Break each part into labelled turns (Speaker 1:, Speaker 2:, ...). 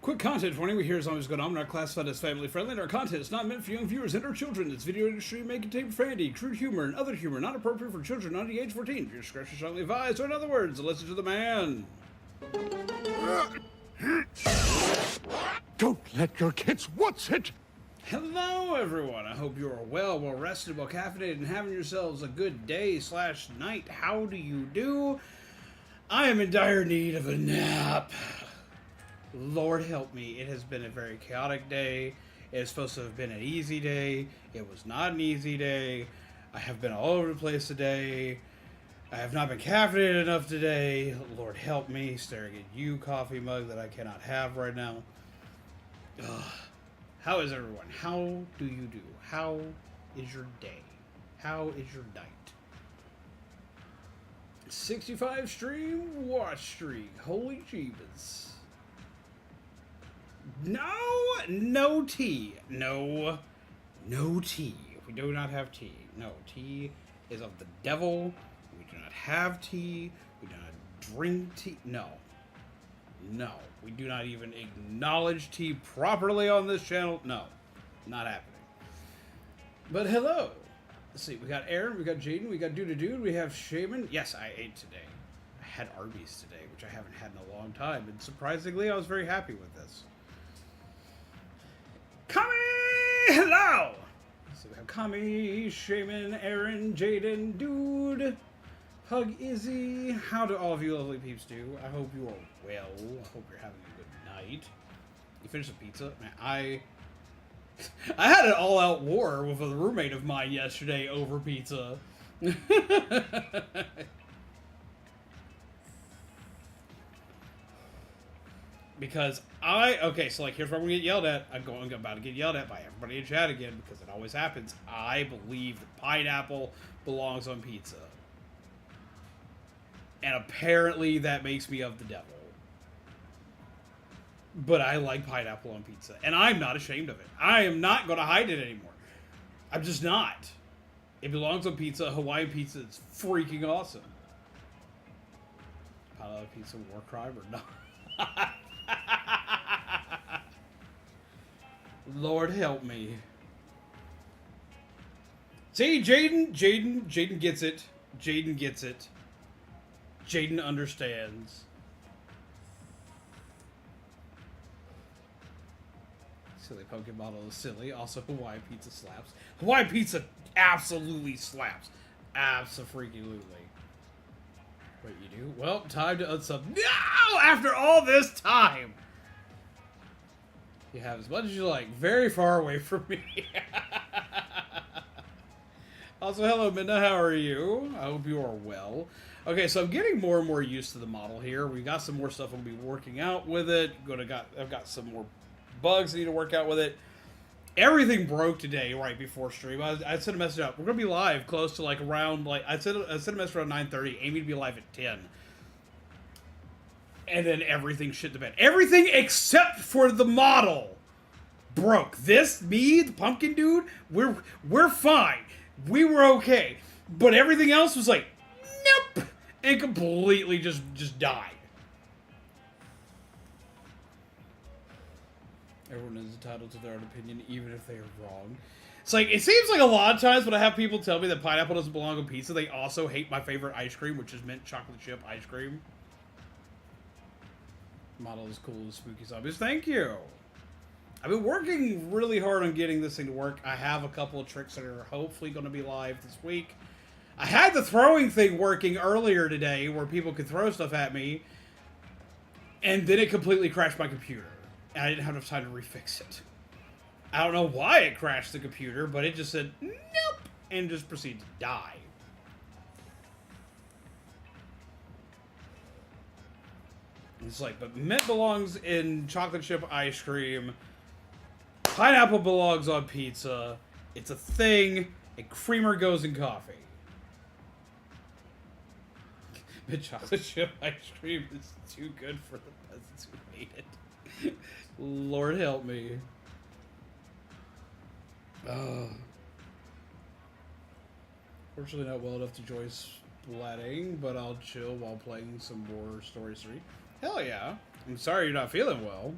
Speaker 1: Quick content warning, we hear zombies going on, not classified as family friendly, and our content is not meant for young viewers and or children. This video industry may contain profanity, crude humor, and other humor not appropriate for children under the age 14. Your discretion is strongly advised, or in other words, listen to the man.
Speaker 2: Don't let your kids watch it!
Speaker 1: Hello everyone, I hope you are well rested, well caffeinated, and having yourselves a good day / night. How do you do? I am in dire need of a nap. Lord help me, it has been a very chaotic day. It is supposed to have been an easy day. It was not an easy day. I have been all over the place today. I have not been caffeinated enough today. Lord help me, staring at you, coffee mug that I cannot have right now. Ugh. How is everyone? How do you do? How is your day? How is your night? 65 stream watch streak. Holy jeebus. No tea. No tea. We do not have tea. No, tea is of the devil. We do not have tea. We do not drink tea. No. We do not even acknowledge tea properly on this channel. No. Not happening. But hello. Let's see. We got Aaron. We got Jaden. We got Dude. We have Shaman. Yes, I ate today. I had Arby's today, which I haven't had in a long time. And surprisingly, I was very happy with this. Kami! Hello! So we have Kami, Shaman, Aaron, Jaden, Dude, Hug Izzy. How do all of you lovely peeps do? I hope you are well. I hope you're having a good night. You finished the pizza? Man, I had an all-out war with a roommate of mine yesterday over pizza. Because so like here's where I'm gonna get yelled at. I'm about to get yelled at by everybody in chat again because it always happens. I believe that pineapple belongs on pizza. And apparently that makes me of the devil. But I like pineapple on pizza. And I'm not ashamed of it. I am not gonna hide it anymore. I'm just not. It belongs on pizza. Hawaiian pizza is freaking awesome. Pineapple pizza war crime or not? Lord help me. See, Jaden gets it. Jaden gets it. Jaden understands. Silly pumpkin model is silly. Also, Hawaii pizza slaps. Hawaii pizza absolutely slaps. Abso-freaking-lutely. Wait, you do? Well, time to unsub. No! After all this time! You have as much as you like. Very far away from me. Also, hello, Minna. How are you? I hope you are well. Okay, so I'm getting more and more used to the model here. We got some more stuff I'll be working out with it. I've got some more bugs I need to work out with it. Everything broke today right before stream. I sent a message out. We're gonna be live close to like around like I sent a message around 9:30. Aiming to be live at 10. And then everything shit the bed. Everything except for the model broke. Me, the pumpkin dude, we're fine. We were okay. But everything else was like, nope, and completely just died. Everyone is entitled to their own opinion, even if they are wrong. It's like, it seems like a lot of times when I have people tell me that pineapple doesn't belong on pizza, they also hate my favorite ice cream, which is mint chocolate chip ice cream. Model is cool as spooky zombies. Thank you. I've been working really hard on getting this thing to work. I have a couple of tricks that are hopefully going to be live this week. I had the throwing thing working earlier today where people could throw stuff at me. And then it completely crashed my computer. And I didn't have enough time to refix it. I don't know why it crashed the computer, but it just said, nope, and just proceeded to die. It's like, but mint belongs in chocolate chip ice cream. Pineapple belongs on pizza. It's a thing. And creamer goes in coffee. But chocolate chip ice cream is too good for the peasants who hate it. Lord help me. Fortunately not well enough to enjoy splatting, but I'll chill while playing some more Story 3. Hell yeah. I'm sorry you're not feeling well.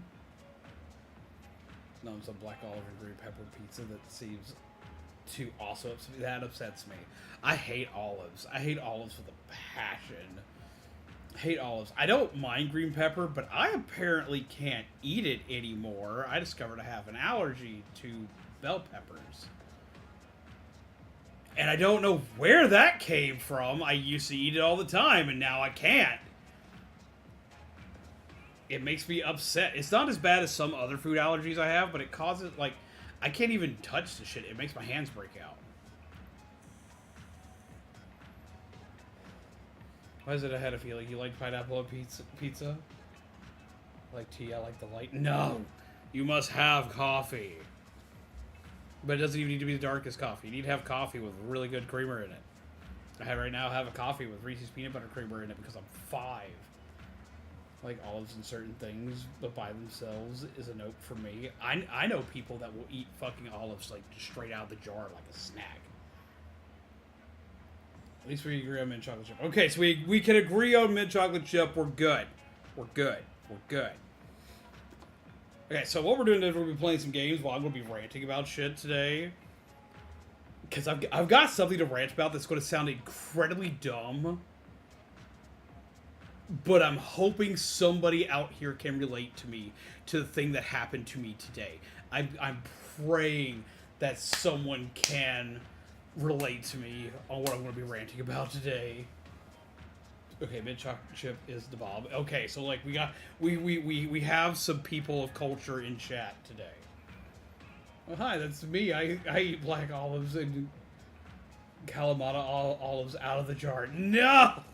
Speaker 1: No, it's a black olive and green pepper pizza that seems too also that upsets me. I hate olives. I hate olives with a passion. I hate olives. I don't mind green pepper, but I apparently can't eat it anymore. I discovered I have an allergy to bell peppers. And I don't know where that came from. I used to eat it all the time, and now I can't. It makes me upset. It's not as bad as some other food allergies I have, but it causes, like, I can't even touch the shit. It makes my hands break out. Why is it I had a feeling you like pineapple on pizza? Like tea, I like the light. No! You must have coffee. But it doesn't even need to be the darkest coffee. You need to have coffee with really good creamer in it. Right now have a coffee with Reese's peanut butter creamer in it because I'm 5. Like olives and certain things, but by themselves is a note for me. I know people that will eat fucking olives like just straight out of the jar like a snack. At least we agree on mint chocolate chip. Okay, so we can agree on mint chocolate chip. We're good. We're good. We're good. Okay, so what we're doing is we're gonna be playing some games while I'm gonna be ranting about shit today. Because I've got something to rant about that's gonna sound incredibly dumb. But I'm hoping somebody out here can relate to me, to the thing that happened to me today. I'm praying that someone can relate to me on what I'm going to be ranting about today. Okay, mint chocolate chip is the bomb. Okay, so like we have some people of culture in chat today. Oh, hi, that's me. I eat black olives and Kalamata olives out of the jar. No!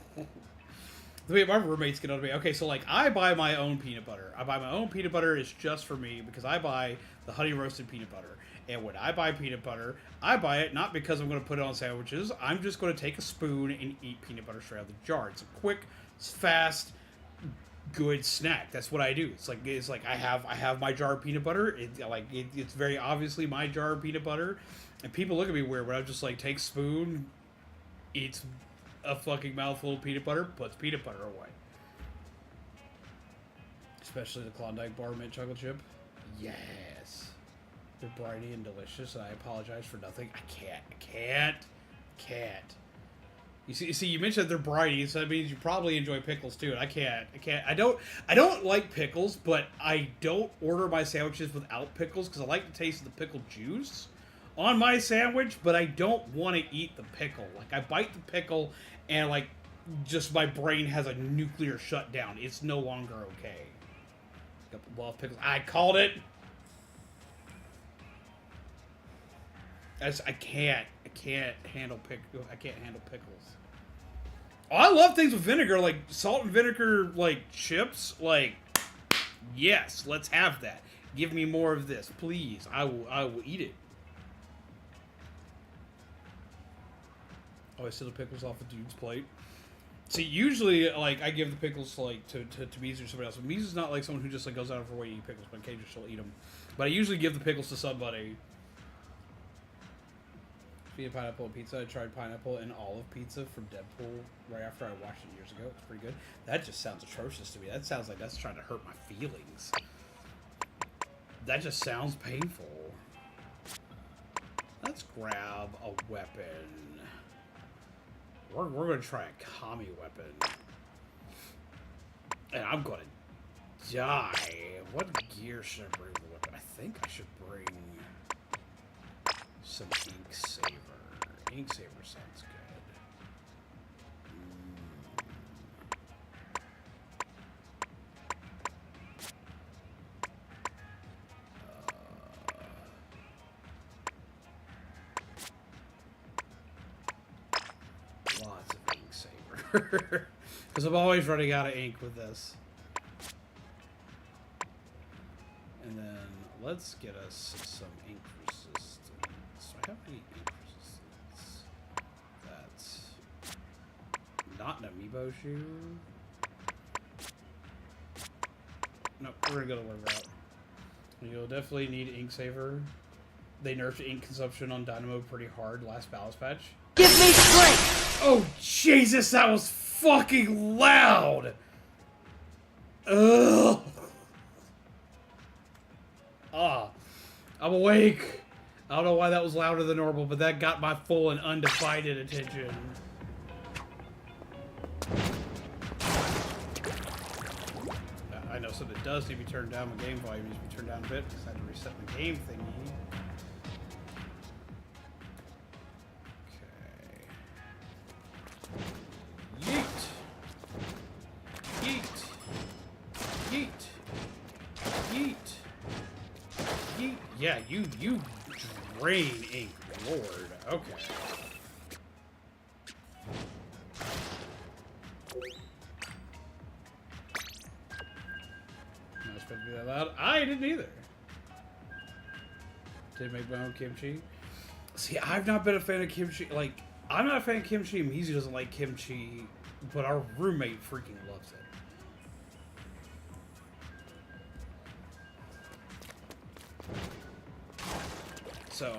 Speaker 1: Wait, my roommates get on to me. Okay, so like I buy my own peanut butter. I buy my own peanut butter. It's just for me because I buy the honey roasted peanut butter. And when I buy peanut butter, I buy it not because I'm going to put it on sandwiches. I'm just going to take a spoon and eat peanut butter straight out of the jar. It's a quick, fast, good snack. That's what I do. It's like I have my jar of peanut butter. It's very obviously my jar of peanut butter, and people look at me weird when I just like take spoon, eats a fucking mouthful of peanut butter, puts peanut butter away. Especially the Klondike bar mint chocolate chip. Yes. They're briny and delicious, and I apologize for nothing. I can't. You see, you mentioned they're briny, so that means you probably enjoy pickles too, and I can't. I don't like pickles, but I don't order my sandwiches without pickles, because I like the taste of the pickle juice on my sandwich, but I don't want to eat the pickle. Like, I bite the pickle, and, like, just my brain has a nuclear shutdown. It's no longer okay. Got the love pickles. I called it! I can't handle pickles. Oh, I love things with vinegar, like salt and vinegar, like chips. Like, yes, let's have that. Give me more of this, please. I will eat it. Oh, I steal the pickles off the dude's plate. See, usually, like, I give the pickles, like, to Mizu or somebody else. But Mizu's not, like, someone who just, like, goes out of her way to eat pickles, but occasionally she'll eat them. But I usually give the pickles to somebody. Speaking of pineapple pizza, I tried pineapple and olive pizza from Deadpool right after I watched it years ago. It's pretty good. That just sounds atrocious to me. That sounds like that's trying to hurt my feelings. That just sounds painful. Let's grab a weapon. We're going to try a commie weapon. And I'm going to die. What gear should I bring with the weapon? I think I should bring some ink saver. Ink saver sounds good. Lots of ink saver. Because I'm always running out of ink with this. And then let's get us some ink resistance. Do I have any ink resistance? That's not an amiibo shoe. No, we're gonna go the word route. You'll definitely need ink saver. They nerfed ink consumption on Dynamo pretty hard last balance patch.
Speaker 3: Give me strength!
Speaker 1: Oh Jesus, that was fucking loud! Ugh. Ah. I'm awake. I don't know why that was louder than normal, but that got my full and undivided attention. I know something does need to be turned down. My game volume needs to be turned down a bit because I had to reset my game thingy. Okay. Yeet. Yeet. Yeet. Yeet. Yeet. Yeah, you drain ink, Lord. Okay. Not supposed to be that loud. I didn't either. Did make my own kimchi. See, I've not been a fan of kimchi. Like, I'm not a fan of kimchi. Mizu doesn't like kimchi, but our roommate freaking loves it. So,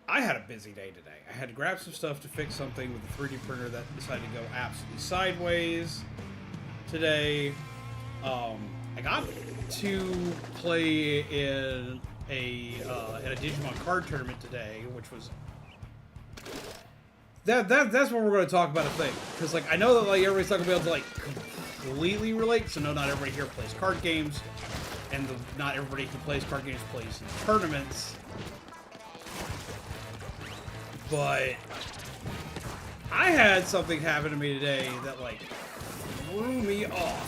Speaker 1: I had a busy day today. I had to grab some stuff to fix something with the 3D printer that decided to go absolutely sideways today. I got to play in a Digimon card tournament today, which was that's what we're going to talk about, I think, because like I know that like everybody's not going to be able to like completely relate. So no, not everybody here plays card games. And not everybody who plays card games plays in tournaments. But I had something happen to me today that, like, threw me off.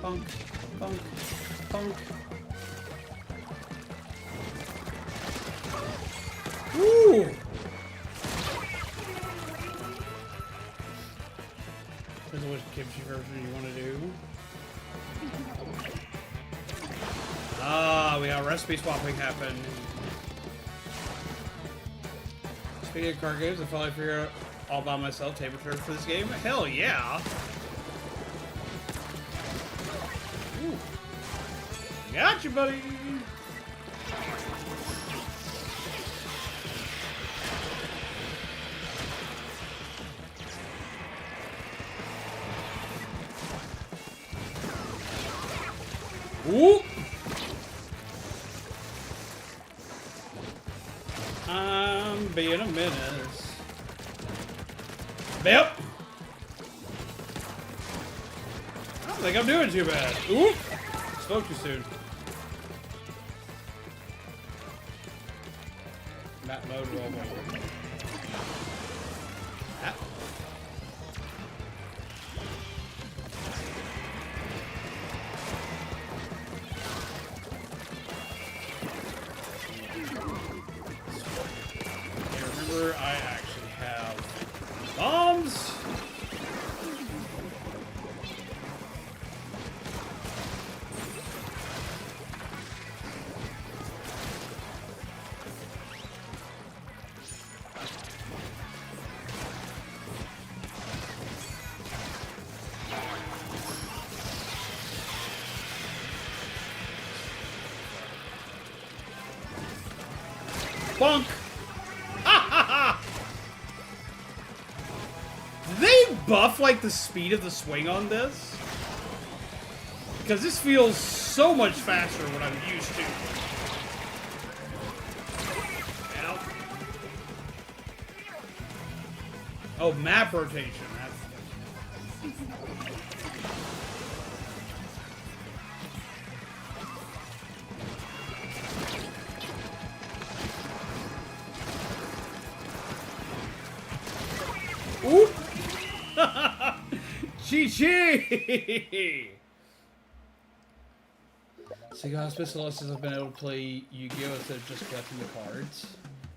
Speaker 1: Bunk, bunk. Punk. Ooh! Depends on which kimchi version you want to do. Ah, we got recipe swapping happen. Speaking of card games, I finally figured out all by myself table turn for this game. Hell yeah! Gotcha, buddy! Ooh! I'm being a menace. Yep! I don't think I'm doing too bad. Ooh! Spoke too soon. Map mode roll over. Ah. Okay, remember, I actually have bombs. Bonk! Did they buff like the speed of the swing on this? Because this feels so much faster than what I'm used to. Ow. Oh, map rotation. Oop! Chi-chi! So guys, Specialists have been able to play Yu-Gi-Oh! Instead of just collecting the cards.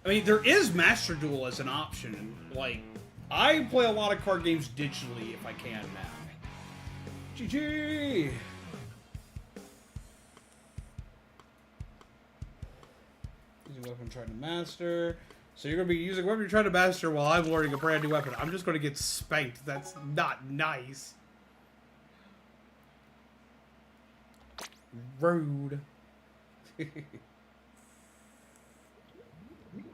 Speaker 1: I mean, there is Master Duel as an option. Like, I play a lot of card games digitally if I can now. GG! Using weapon trying to master. So you're going to be using weapon you're trying to master while I'm learning a brand new weapon. I'm just going to get spanked. That's not nice. Rude.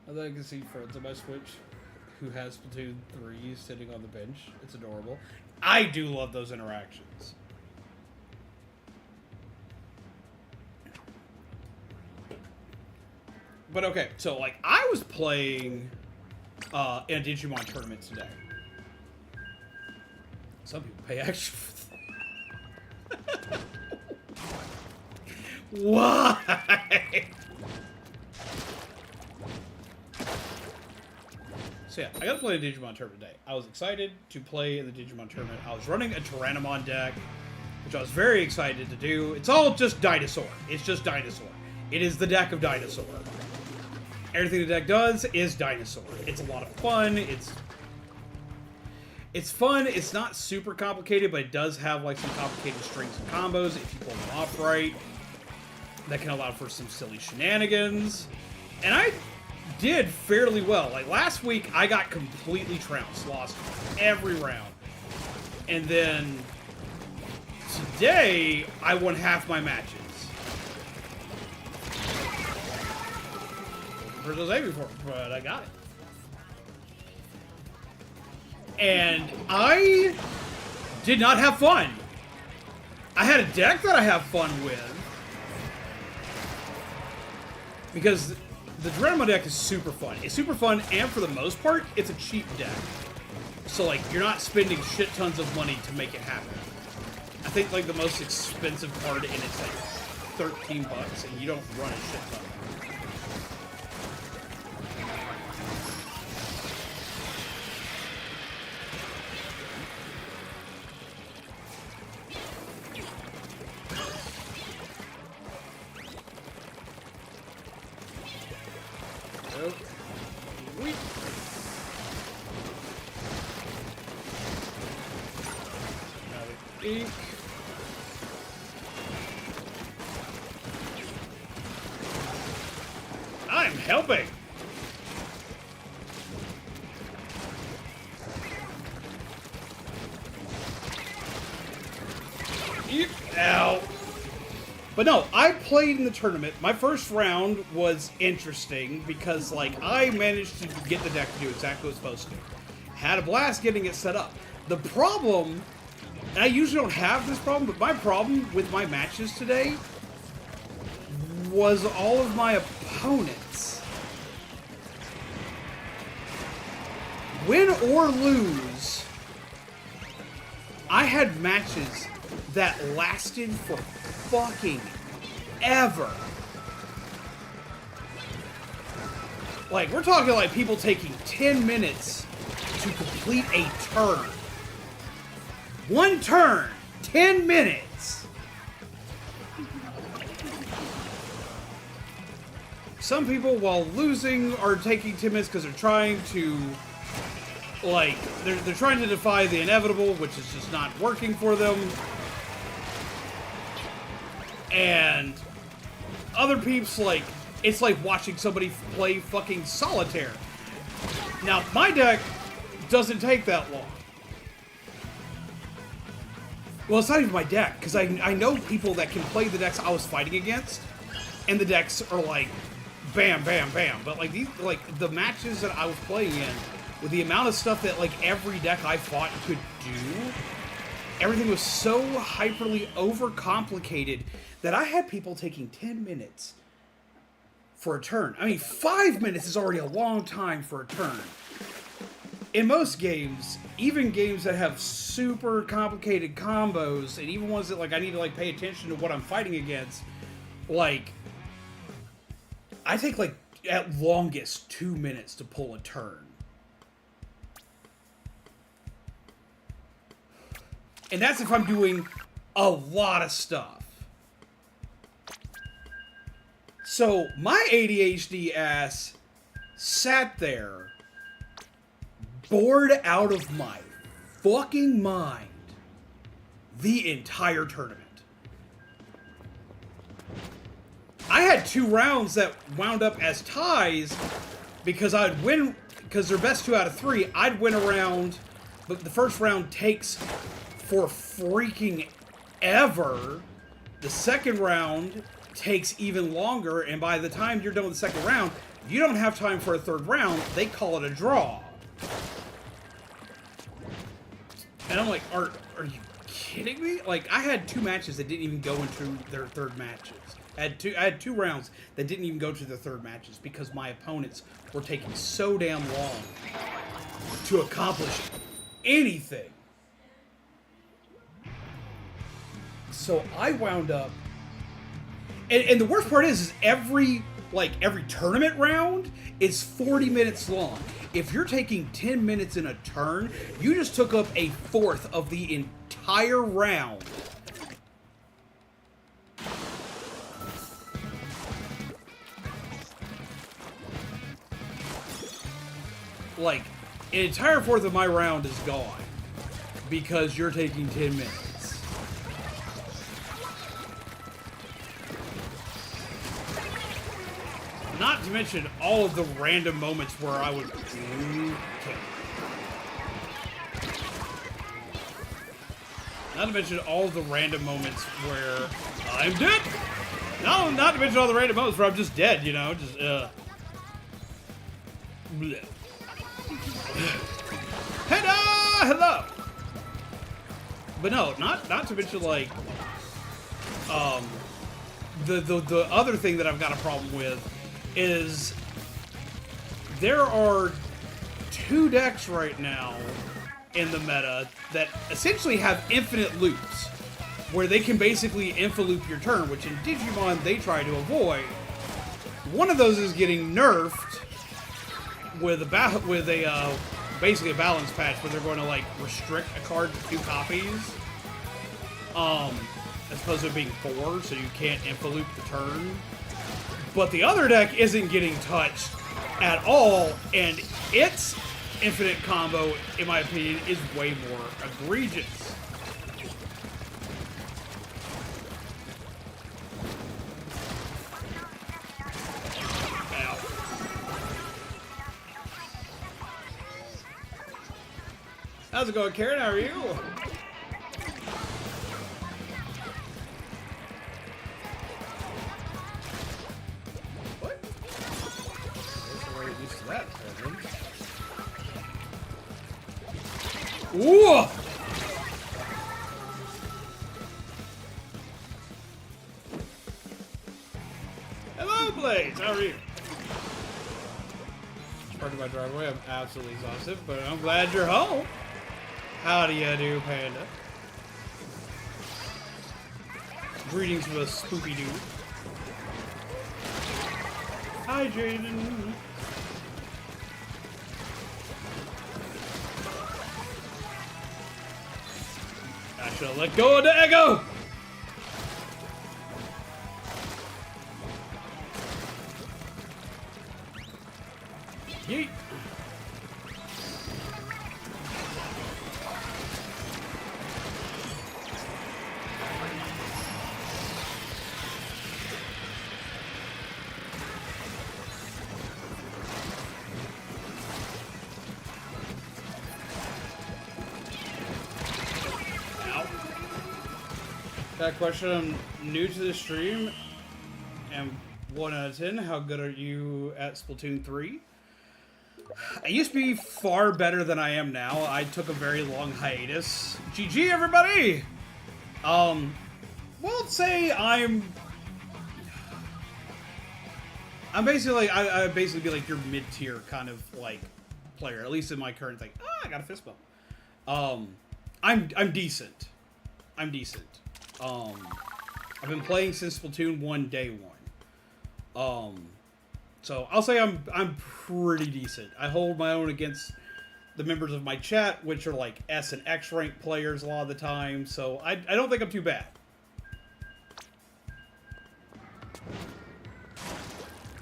Speaker 1: Although I can see friends on my Switch who has Splatoon 3 sitting on the bench. It's adorable. I do love those interactions. But okay, so like I was playing in a Digimon tournament today. Some people pay extra for that. Why? So yeah, I got to play a Digimon tournament today. I was excited to play in the Digimon tournament. I was running a Tyrannomon deck, which I was very excited to do. It's all just Dinosaur. It's just Dinosaur. It is the deck of Dinosaur. Everything the deck does is Dinosaur. It's a lot of fun. It's fun. It's not super complicated, but it does have like some complicated strings and combos if you pull them off right. That can allow for some silly shenanigans. And I did fairly well. Like last week, I got completely trounced, lost every round. And then today, I won half my matches. For those day before, but I got it. And I did not have fun. I had a deck that I have fun with. Because the Tyrannomon deck is super fun. It's super fun, and for the most part, it's a cheap deck. So, like, you're not spending shit tons of money to make it happen. I think, like, the most expensive card in it's like $13, and you don't run a shit ton. I'm helping. Ow. But no, I played in the tournament. My first round was interesting because, like, I managed to get the deck to do exactly what it's supposed to. Had a blast getting it set up. The problem, and I usually don't have this problem, but my problem with my matches today was all of my opponents. Win or lose, I had matches that lasted for fucking ever. Like, we're talking like people taking 10 minutes to complete a turn. One turn, 10 minutes. Some people, while losing, are taking 10 minutes because they're trying to, like, they're trying to defy the inevitable, which is just not working for them. And other peeps, like, it's like watching somebody play fucking solitaire. Now, my deck doesn't take that long. Well, it's not even my deck, because I know people that can play the decks I was fighting against, and the decks are like, bam, bam, bam. But like these, like the matches that I was playing in, with the amount of stuff that like every deck I fought could do, everything was so hyperly overcomplicated that I had people taking 10 minutes for a turn. I mean, 5 minutes is already a long time for a turn. In most games, even games that have super complicated combos, and even ones that like I need to like pay attention to what I'm fighting against, like I take like at longest 2 minutes to pull a turn. And that's if I'm doing a lot of stuff. So my ADHD ass sat there bored out of my fucking mind the entire tournament. I had 2 rounds that wound up as ties because I'd win, because they're best 2 out of 3. I'd win a round, but the first round takes for freaking ever. The second round takes even longer, and by the time you're done with the second round, you don't have time for a third round, they call it a draw. And I'm like, are you kidding me? Like, I had 2 matches that didn't even go into their third matches. I had 2 rounds that didn't even go to their third matches because my opponents were taking so damn long to accomplish anything. So I wound up, and the worst part is every tournament round is 40 minutes long. If you're taking 10 minutes in a turn, you just took up a fourth of the entire round. Like, an entire fourth of my round is gone because you're taking 10 minutes. Not to mention all of the random moments where I would... Okay. Not to mention all of the random moments where I'm dead. No, not to mention all the random moments where I'm just dead, you know, just, bleh. Hello! But no, not to mention, like, the other thing that I've got a problem with is there are 2 decks right now in the meta that essentially have infinite loops, where they can basically infinite-loop your turn, which in Digimon they try to avoid. One of those is getting nerfed with a basically a balance patch where they're going to like restrict a card to 2 copies, as opposed to it being 4, so you can't infinite-loop the turn. But the other deck isn't getting touched at all, and its infinite combo, in my opinion, is way more egregious. Ow. How's it going, Karen? How are you? Ooh! Hello, Blades! How are you? Parking my driveway, I'm absolutely exhausted, but I'm glad you're home. How do you do, Panda? Greetings from a spoopy dude. Hi, Jaden. I should have let go of the Echo! Yeet! That question, I'm new to the stream, and 1 out of 10, how good are you at Splatoon 3? I used to be far better than I am now. I took a very long hiatus. GG, everybody! Well, let's say I'm basically, I basically be like your mid-tier kind of, like, player, at least in my current thing. Ah, I got a fist bump. I'm decent. I'm decent. I've been playing since Splatoon 1 day 1. So I'll say I'm pretty decent. I hold my own against the members of my chat, which are like S and X rank players a lot of the time. So I don't think I'm too bad.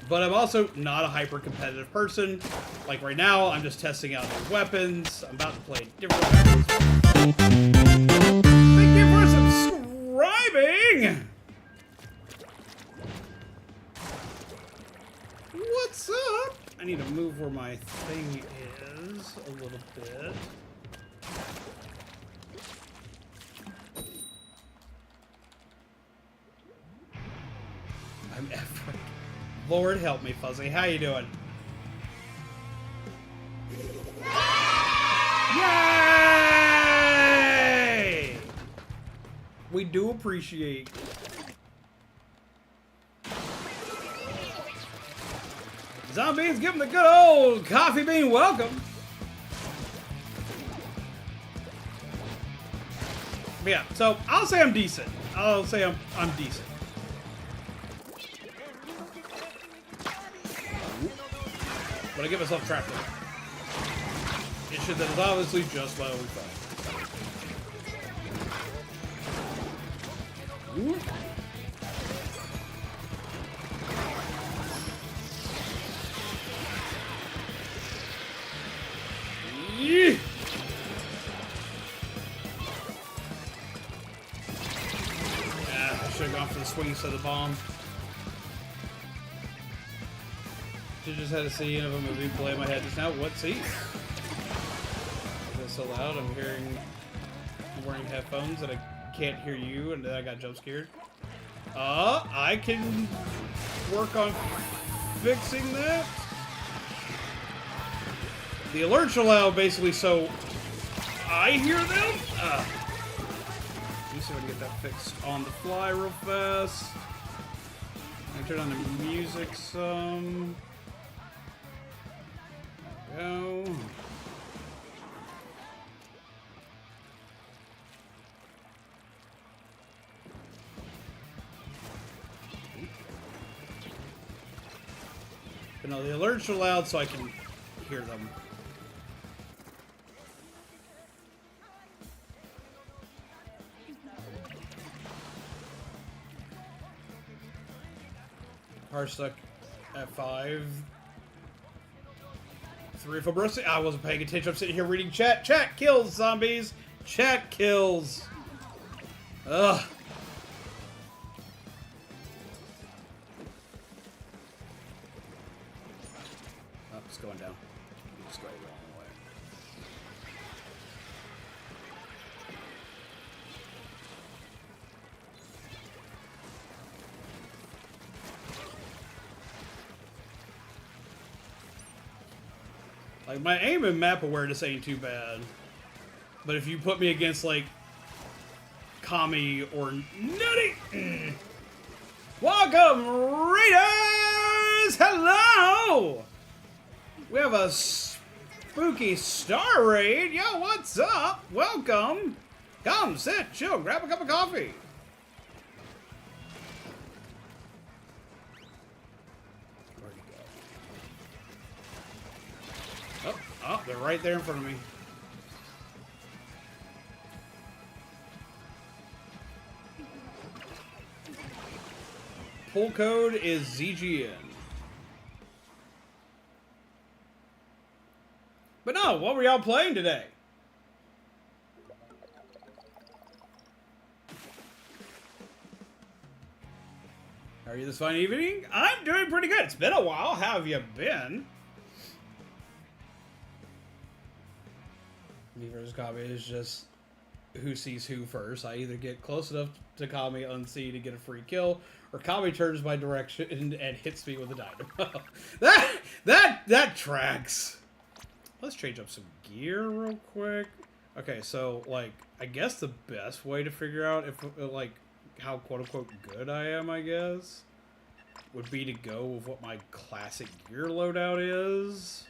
Speaker 1: But I'm also not a hyper competitive person. Like right now, I'm just testing out new weapons. I'm about to play different weapons. Thank you for subscribing! What's up? I need to move where my thing is a little bit. I'm effing. Lord help me, Fuzzy. How you doing? Yay! We do appreciate. Zombies, give them the good old coffee bean welcome. But yeah, so I'll say I'm decent. I'll say I'm decent. But I get myself trapped in it. Shit that is obviously just my own fault. Yeah. I should have gone for the swing instead of the bomb. Should just had a scene of a movie play in my head just now. What scene? It's so loud. I'm wearing headphones and I can't hear you, and then I got jump scared. I can work on fixing that. The alerts are loud, basically, so I hear them. Let me see if I can get that fixed on the fly real fast. I can turn on the music some. There we go. But no, the alerts are loud, so I can hear them. Car stuck at 5. 3 for Brooksy. I wasn't paying attention. I'm sitting here reading chat. Chat kills, zombies. Chat kills. Ugh. Oh, it's going down. It's going the wrong way. Like, my aim and map awareness ain't too bad. But if you put me against, like, Kami or Nutty... Welcome, Raiders! Hello! We have a spooky star raid. Yo, what's up? Welcome. Come, sit, chill, grab a cup of coffee. Oh, they're right there in front of me. Pull code is ZGN. But no, what were y'all playing today? How are you this fine evening? I'm doing pretty good. It's been a while. How have you been? Me versus Kami is just who sees who first. I either get close enough to Kami unsee to get a free kill, or Kami turns my direction and hits me with a dynamo. that tracks. Let's change up some gear real quick. Okay, so like I guess the best way to figure out if like how quote unquote good I am, I guess, would be to go with what my classic gear loadout is.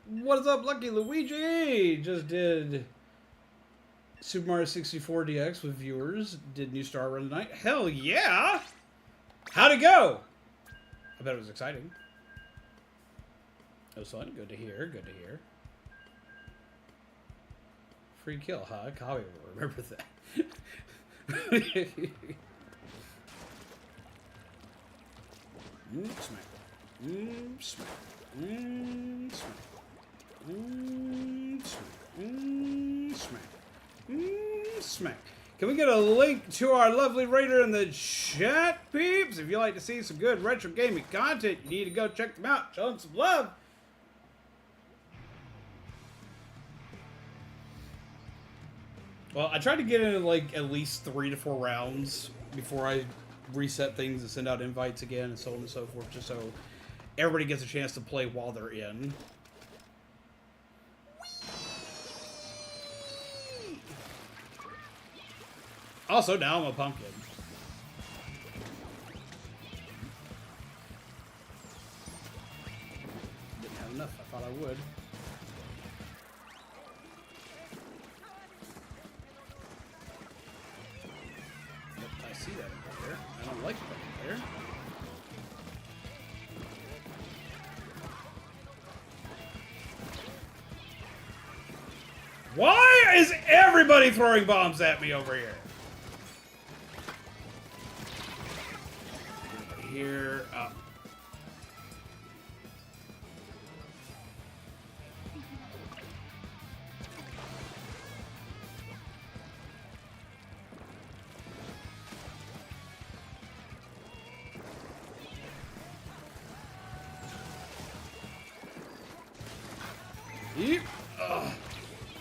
Speaker 1: What is up, Lucky Luigi? Just did Super Mario 64 DX with viewers. Did New Star Run tonight. Hell yeah! How'd it go? I bet it was exciting. It was fun. Good to hear. Good to hear. Free kill, huh? Kami will remember that. Smack. Smack. Smack. Smack. Smack. Can we get a link to our lovely raider in the chat, peeps? If you like to see some good retro gaming content, you need to go check them out. Show them some love. Well, I tried to get in like at least 3 to 4 rounds before I reset things and send out invites again and so on and so forth, just so everybody gets a chance to play while they're in. Also, now I'm a pumpkin. Didn't have enough. I thought I would. Yep, I see that right there. I don't like that right there. Why is everybody throwing bombs at me over here? Here, up. Yep.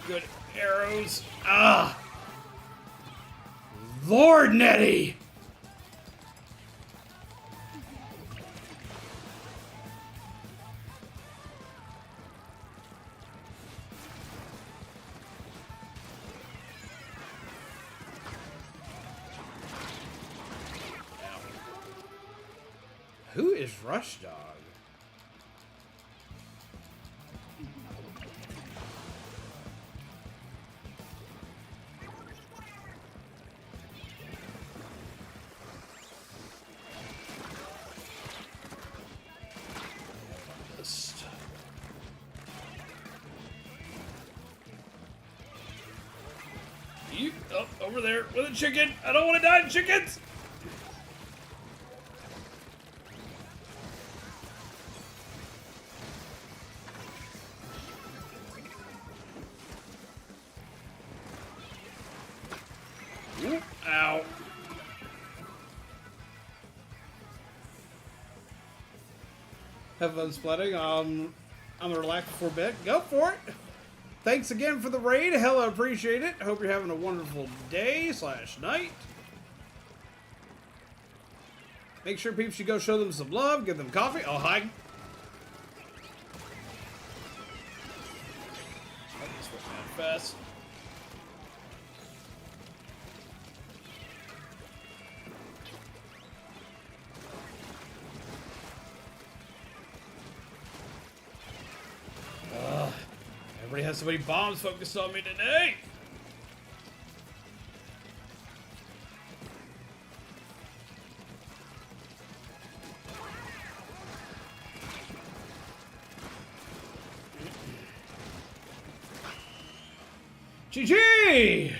Speaker 1: Good arrows. Ah. Lord Nettie. Who is Rush Dog? You up over there with a chicken. I don't want to die to chickens. Ooh, ow. Have fun splatting. I'm gonna relax before bed. Go for it. Thanks again for the raid. Hell, I appreciate it. Hope you're having a wonderful day / night. Make sure peeps, you go show them some love. Give them coffee. Oh, hi. Oh, this went mad fast. Everybody has so many bombs focused on me today. GG!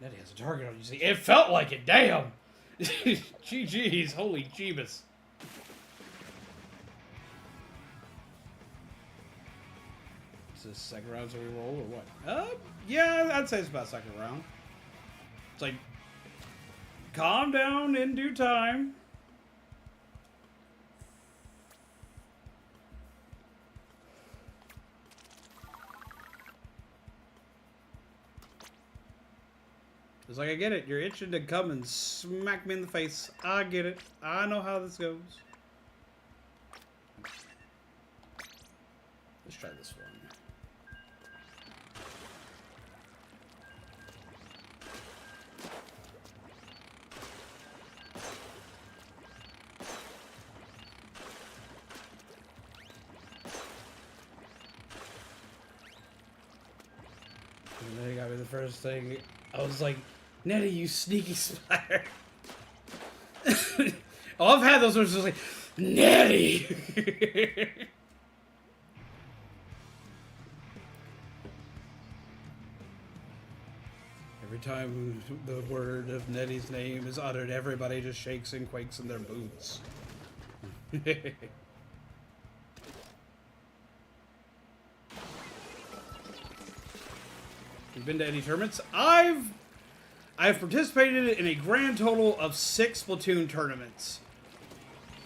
Speaker 1: Nettie has a target on you. See, it felt like it. Damn. GG's. Holy Jeebus. Is this second round, so we roll or what? Yeah, I'd say it's about second round. It's like, calm down in due time. It's like, I get it. You're itching to come and smack me in the face. I get it. I know how this goes. Let's try this one. And then he got me the first thing. I was like, Nettie, you sneaky splatter. Oh, I've had those ones just like, Nettie! Every time the word of Nettie's name is uttered, everybody just shakes and quakes in their boots. You've been to any tournaments? I've participated in a grand total of 6 Splatoon tournaments.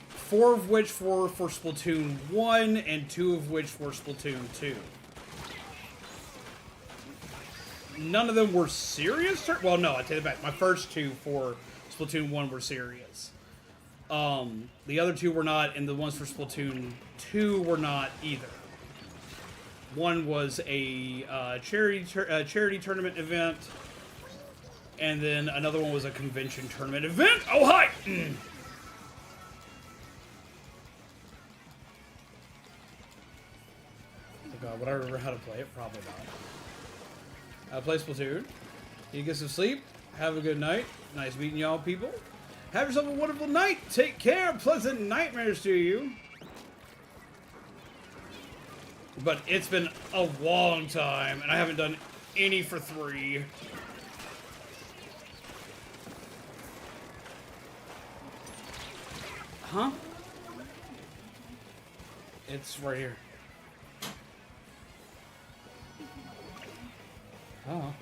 Speaker 1: 4 of which were for Splatoon 1 and 2 of which were Splatoon 2. none of them were serious. Well, no, I take it back. My first two for Splatoon 1 were serious. The other two were not, and the ones for Splatoon 2 were not either. One was a charity tournament event, and then another one was a convention tournament event. Oh, hi! Oh god, would I remember how to play it? Probably not. How to play Splatoon. You get some sleep. Have a good night. Nice meeting y'all, people. Have yourself a wonderful night. Take care. Pleasant nightmares to you. But it's been a long time, and I haven't done any for 3. Huh? It's right here. Oh.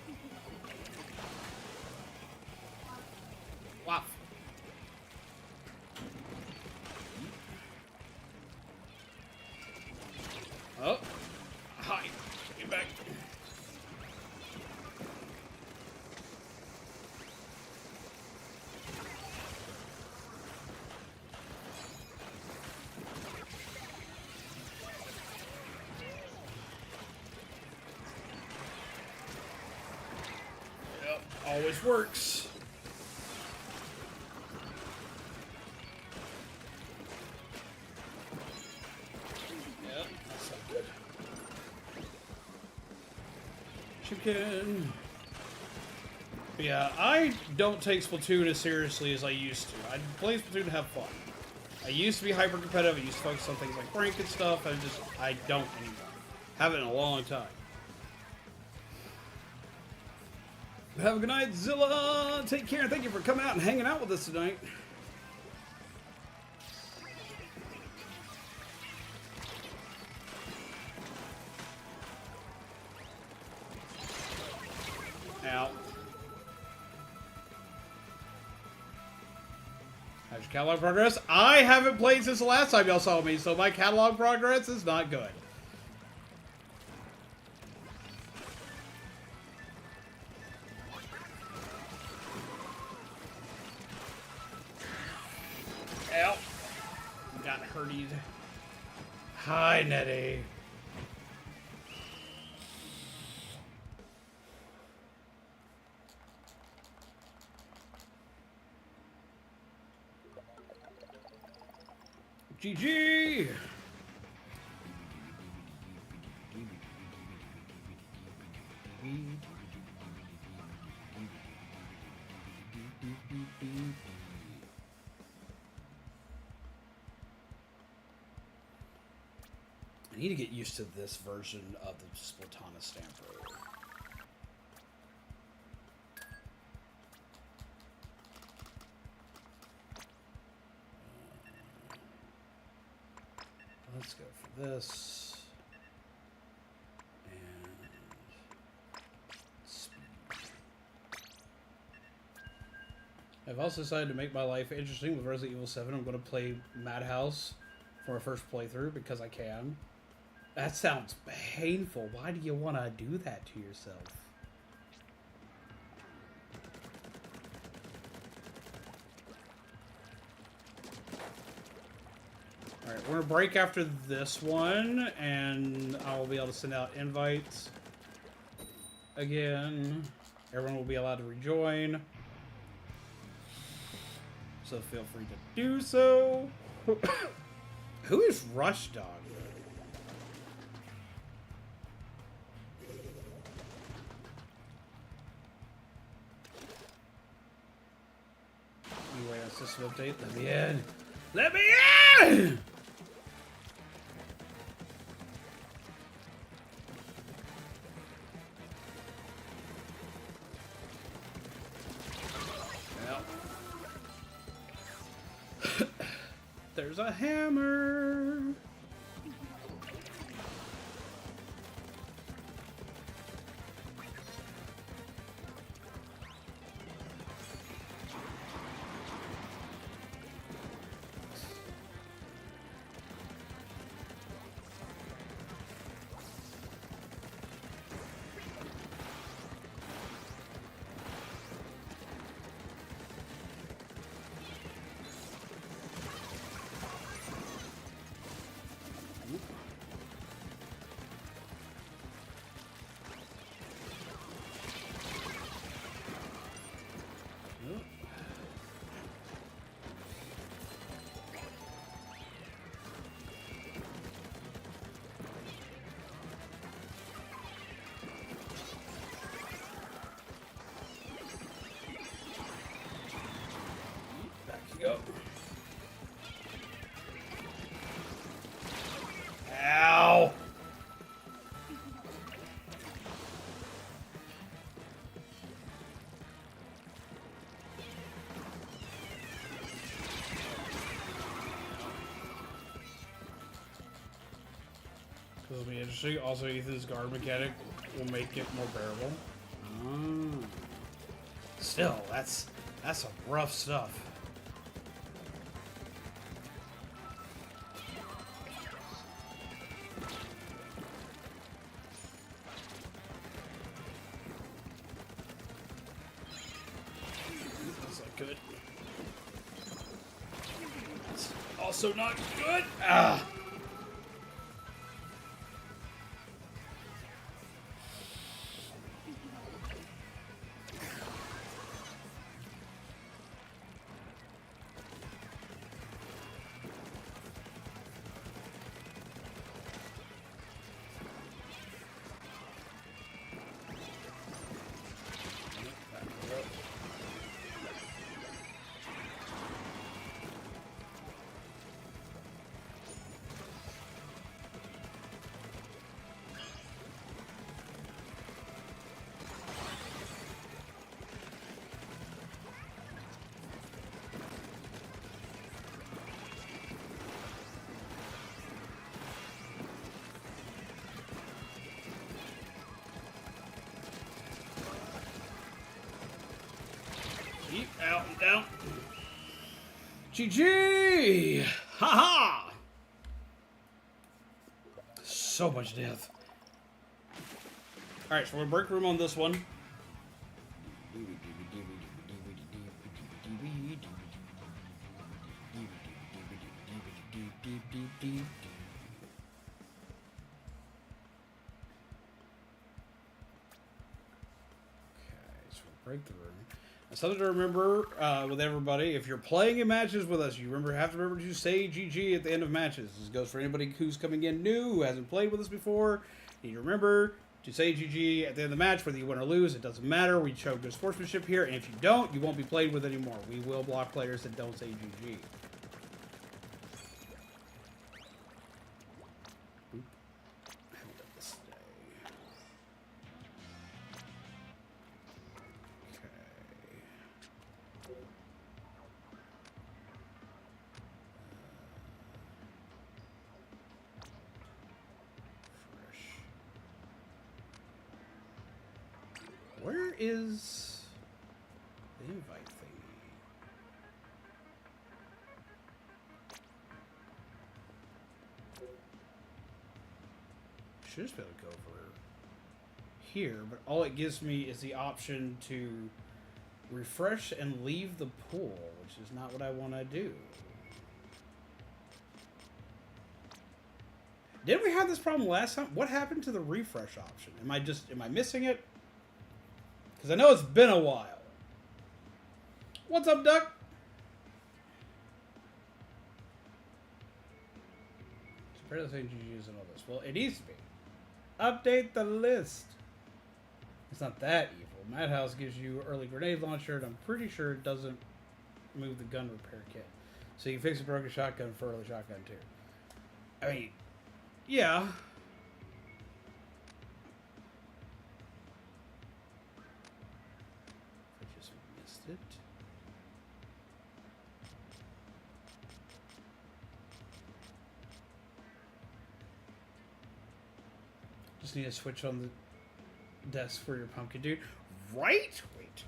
Speaker 1: Wow. Oh. Hi. Get back. Yep. Always works. Chicken. Yeah, I don't take Splatoon as seriously as I used to. I play Splatoon to have fun. I used to be hyper competitive. I used to focus on things like rank and stuff. I don't anymore. Haven't in a long time. Have a good night, Zilla. Take care. Thank you for coming out and hanging out with us tonight. Out. How's your catalog progress? I haven't played since the last time y'all saw me, so my catalog progress is not good. Ow. Got hurted. Hi, Nettie. GG! I need to get used to this version of the Splatoon stamper. Let's go for this. And speed. I've also decided to make my life interesting with Resident Evil 7. I'm going to play Madhouse for my first playthrough because I can. That sounds painful. Why do you want to do that to yourself? Alright, we're going to break after this one, and I'll be able to send out invites again. Everyone will be allowed to rejoin. So feel free to do so. Who is Rush Dog? Anyway, on system update, let me in. Let me in! There's a hammer. This will be interesting. Also, Ethan's guard mechanic will make it more bearable. Still, that's some rough stuff. That's not good. That's also not good. Ah. Keep out and down. GG! Haha! So much death. Alright, so we're break room on this one. So we'll break the room. Something to remember with everybody: if you're playing in matches with us, you have to remember to say GG at the end of matches. This goes for anybody who's coming in new, who hasn't played with us before. You need to remember to say GG at the end of the match, whether you win or lose. It doesn't matter. We show good sportsmanship here, and if you don't, you won't be played with anymore. We will block players that don't say GG. Where is the invite thingy? Should just be able to go over here, but all it gives me is the option to refresh and leave the pool, which is not what I want to do. Didn't we have this problem last time? What happened to the refresh option? Am I missing it? Because I know it's been a while. What's up, Duck? Apparently saying GG isn't all this. Well, it needs to be. Update the list. It's not that evil. Madhouse gives you early grenade launcher, and I'm pretty sure it doesn't move the gun repair kit. So you can fix a broken shotgun for early shotgun too. I mean, yeah. It. Just need a switch on the desk for your pumpkin, dude. Right? Wait.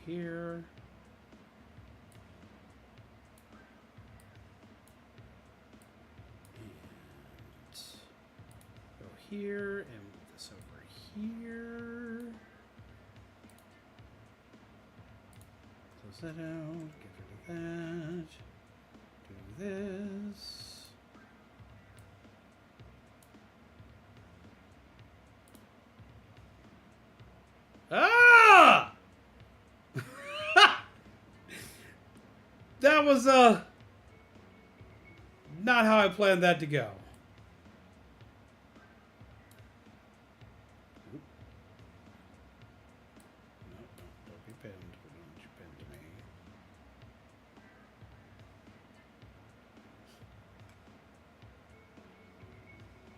Speaker 1: Here. And go here and move this over here. Close that out, get rid of that. this. Ah! That was not how I planned that to go. Don't be pinned. We don't want you pinned to me.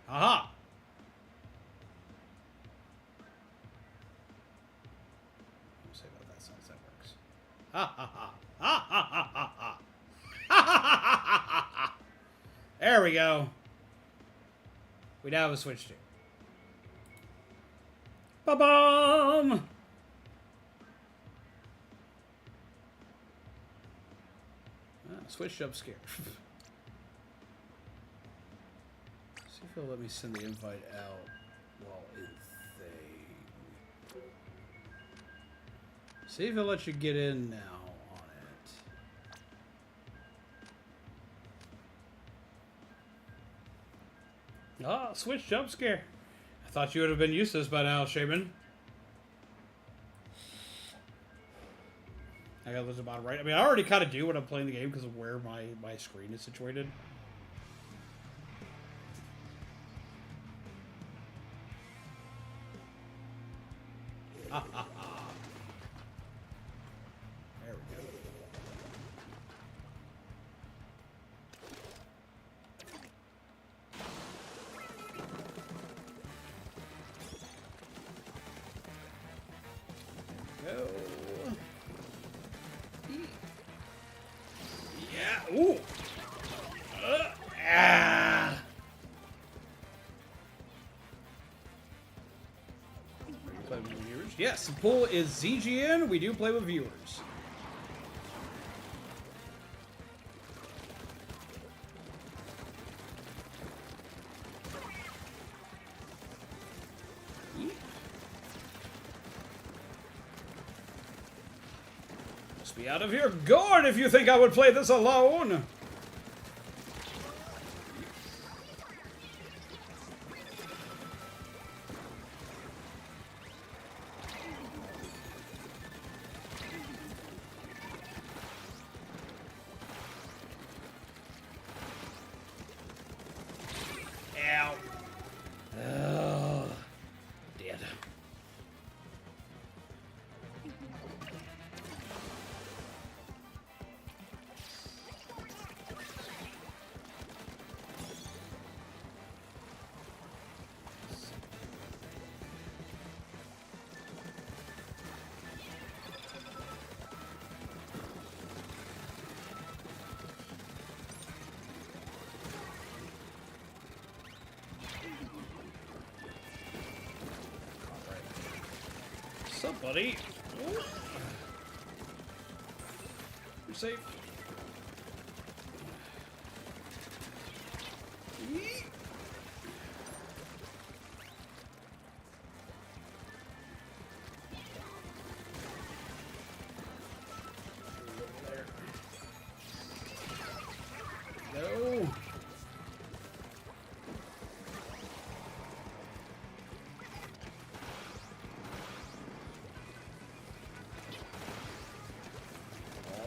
Speaker 1: Aha! I'll say about that since that works. Ha ha ha! Ha ha ha ha ha! Ha ha ha ha ha ha! There we go. We now have a switch to. Ba-bum! Switch up scare. See if he'll let me send the invite out while in thing. See if he'll let you get in now on it. Ah, switch jump scare. I thought you would have been used to this by now, Shaman. I got this about right. I mean, I already kind of do when I'm playing the game because of where my screen is situated. Ha ha ha. There we go. Go. Yeah. Ooh. Ah. Play with viewers. Yes, the pool is ZGN. We do play with viewers. Must be out of your gourd if you think I would play this alone. Ow. Oh, dead. What's up, buddy? Ooh. You're safe. Yee. There. No.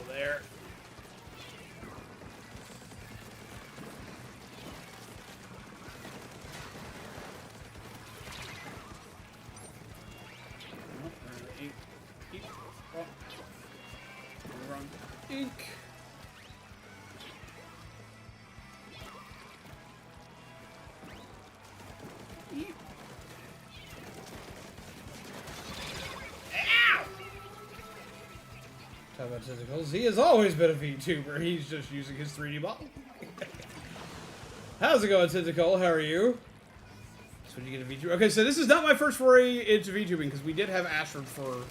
Speaker 1: There. Wrong ink. Talk about tentacles. He has always been a VTuber. He's just using his 3D model. How's it going, Tentacle? How are you? So when you get a VTuber. Okay, so this is not my first foray into VTubing because we did have Ashford for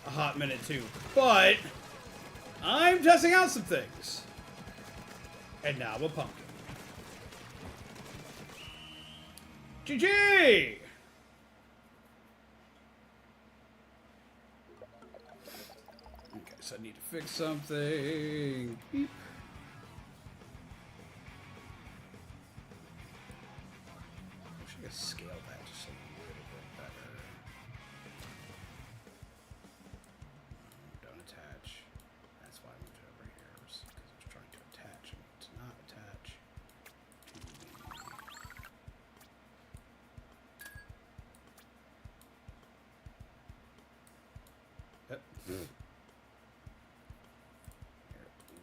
Speaker 1: a hot minute too. But I'm testing out some things. And now I'm a pumpkin. GG! Okay, so I need to fix something. Beep.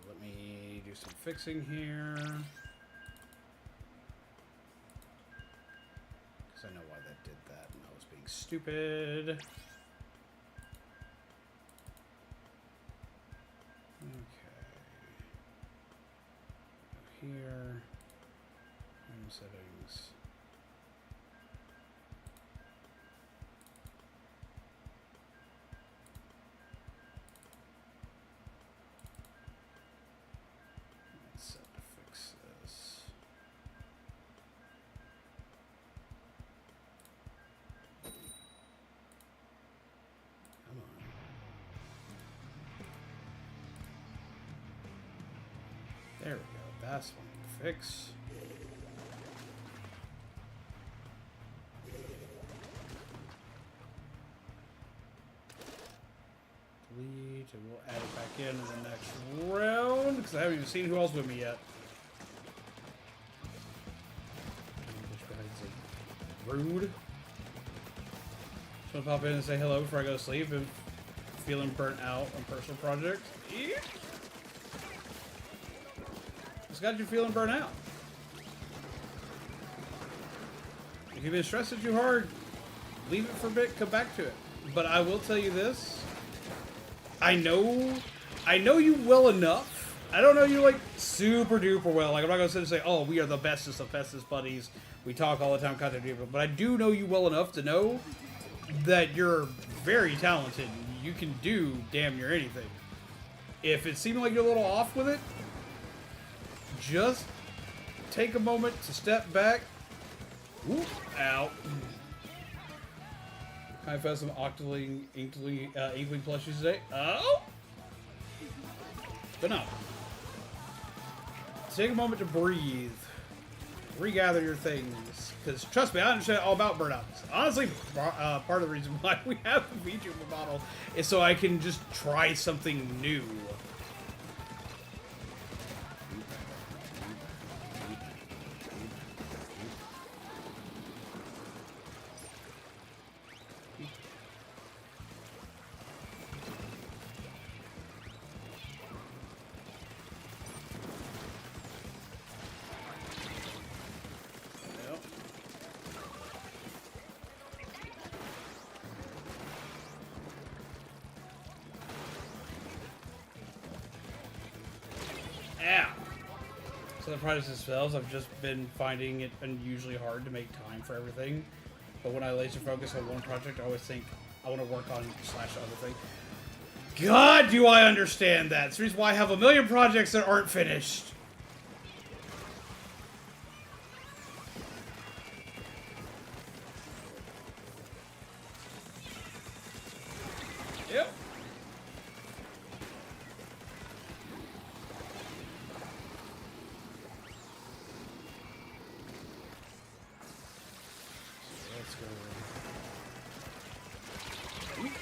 Speaker 1: Let me do some fixing here. Because I know why that did that, and I was being stupid. Okay. Go here. Home settings. Set to fix this. Come on. There we go. That's one to fix. Delete, and we'll add it back in the next round because I haven't even seen who else with me yet. Rude. Just want to pop in and say hello before I go to sleep and feeling burnt out on personal projects. Yeah. What's got you feeling burnt out? If you've been stressing too hard, leave it for a bit, come back to it. But I will tell you this. I know you well enough. I don't know you like super duper well. Like I'm not gonna sit and say, oh, we are the bestest of bestest buddies. We talk all the time, content people. But I do know you well enough to know that you're very talented. You can do damn near anything. If it seemed like you're a little off with it, just take a moment to step back. Whoop, out. I found some Inkling plushies today. Oh! But no. Take a moment to breathe. Regather your things. Because, trust me, I understand all about burnouts. Honestly, part of the reason why we have the VTuber model is so I can just try something new. So the projects themselves, I've just been finding it unusually hard to make time for everything. But when I laser focus on one project, I always think I want to work on / other thing. God, do I understand that? It's the reason why I have a million projects that aren't finished. Yep.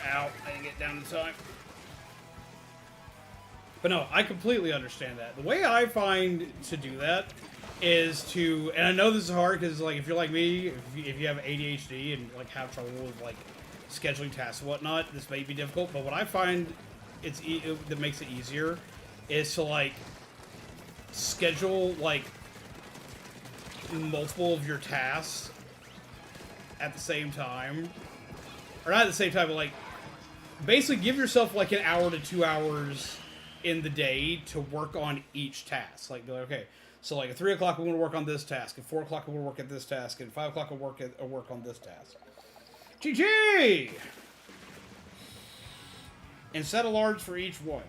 Speaker 1: Ow, I didn't get down in time. But no, I completely understand that. The way I find to do that is to, and I know this is hard because like if you're like me, if you have ADHD and like have trouble with like scheduling tasks and whatnot, this may be difficult. But what I find that makes it easier is to like schedule like multiple of your tasks at the same time, or not at the same time, but like basically give yourself like an hour to 2 hours in the day to work on each task. Like, okay, so like at 3 o'clock I'm going to work on this task, at 4 o'clock I'm going to work at this task, and 5 o'clock I'll work on this task. GG! And set alarms for each one.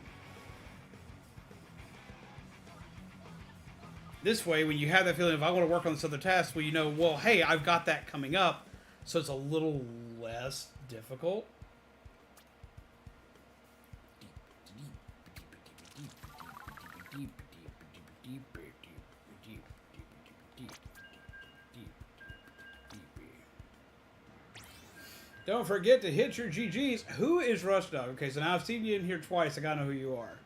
Speaker 1: This way, when you have that feeling, if I want to work on this other task, well, you know, well, hey, I've got that coming up, so it's a little less difficult. Don't forget to hit your GGs. Who is Rush Dog? Okay, so now I've seen you in here twice. I gotta know who you are.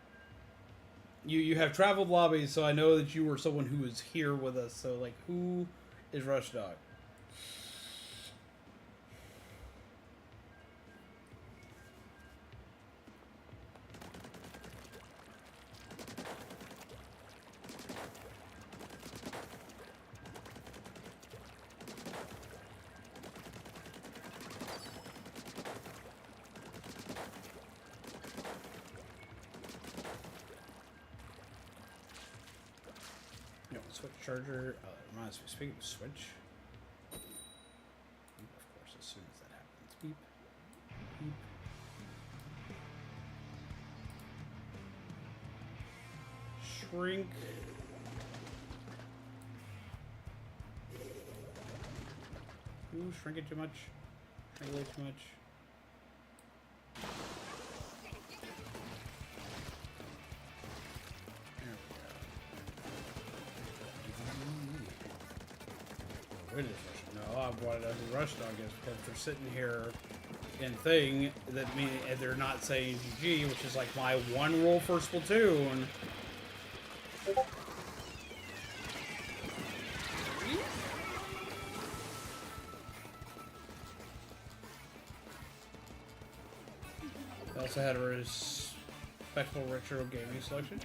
Speaker 1: You have traveled lobbies, so I know that you were someone who was here with us. So, like, who is Rush Dog? Switch charger. Reminds me, speaking of switch. Beep, of course, as soon as that happens. Beep. Beep. Shrink. Ooh, shrink it too much. Shrink it way too much. No, I wanted to rush dog is because they're sitting here in thing that mean they're not saying GG, which is like my one rule for Splatoon. They also had a respectful retro gaming selection.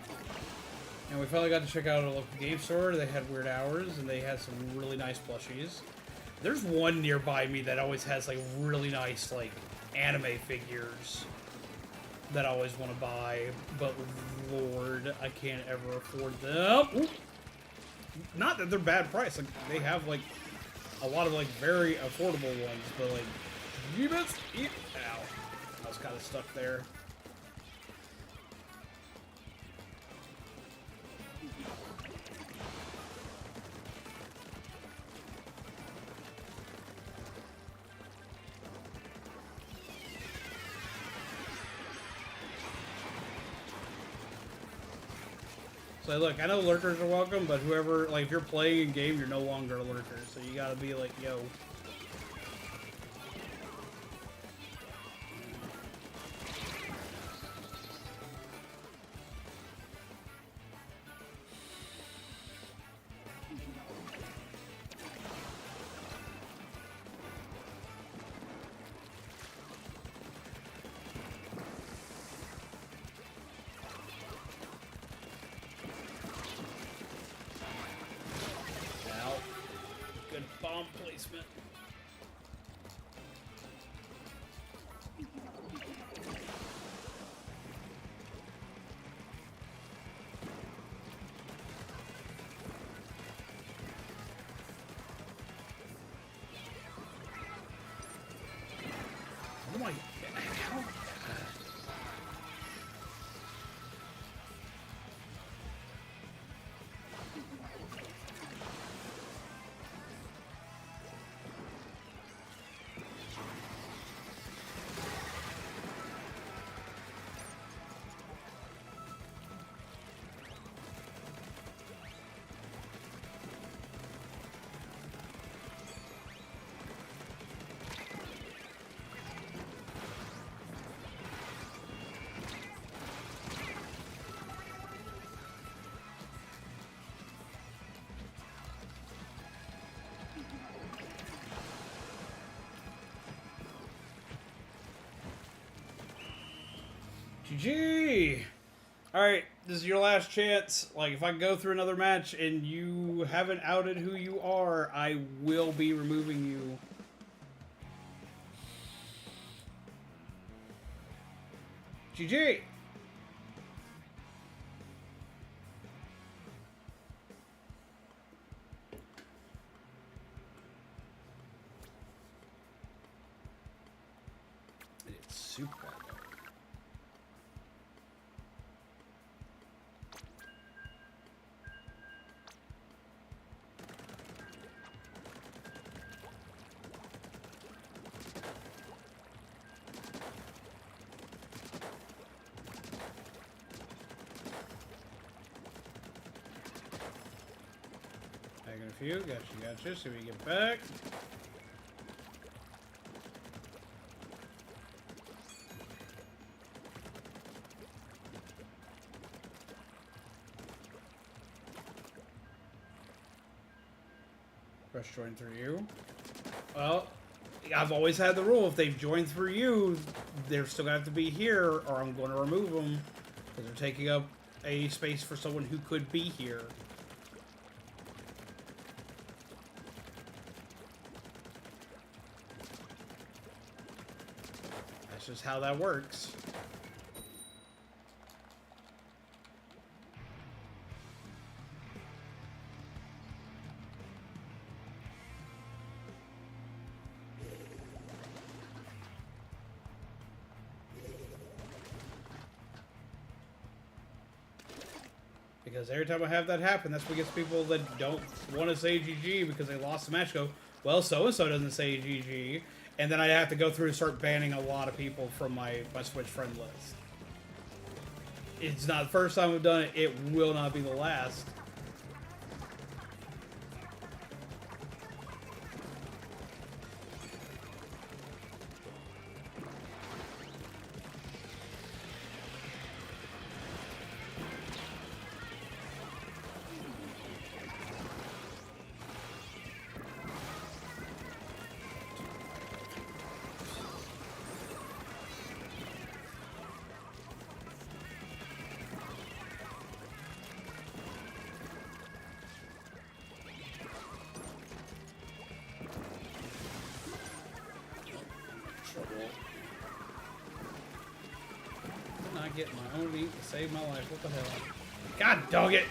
Speaker 1: And we finally got to check out a local game store. They had weird hours, and they had some really nice plushies. There's one nearby me that always has, like, really nice, like, anime figures that I always want to buy. But, Lord, I can't ever afford them. Ooh. Not that they're bad price. Like, they have, like, a lot of, like, very affordable ones. But, like, ow. I was kind of stuck there. So look, I know lurkers are welcome, but whoever, like, if you're playing a game, you're no longer a lurker. So you gotta be like, yo. Bomb placement. Oh my, how? GG! Alright, this is your last chance. Like, if I go through another match and you haven't outed who you are, I will be removing you. GG! It's super bad. Taking a few, gotcha, see what we get back. Rush join through you. Well, I've always had the rule, if they've joined through you, they're still gonna have to be here, or I'm going to remove them. Because they're taking up a space for someone who could be here. That's just how that works. Because every time I have that happen, that's what gets people that don't want to say GG because they lost the match go, well, so-and-so doesn't say GG. And then I have to go through and start banning a lot of people from my Switch friend list. It's not the first time we've done it. It will not be the last. Not getting my own meat to save my life. What the hell? God dog it!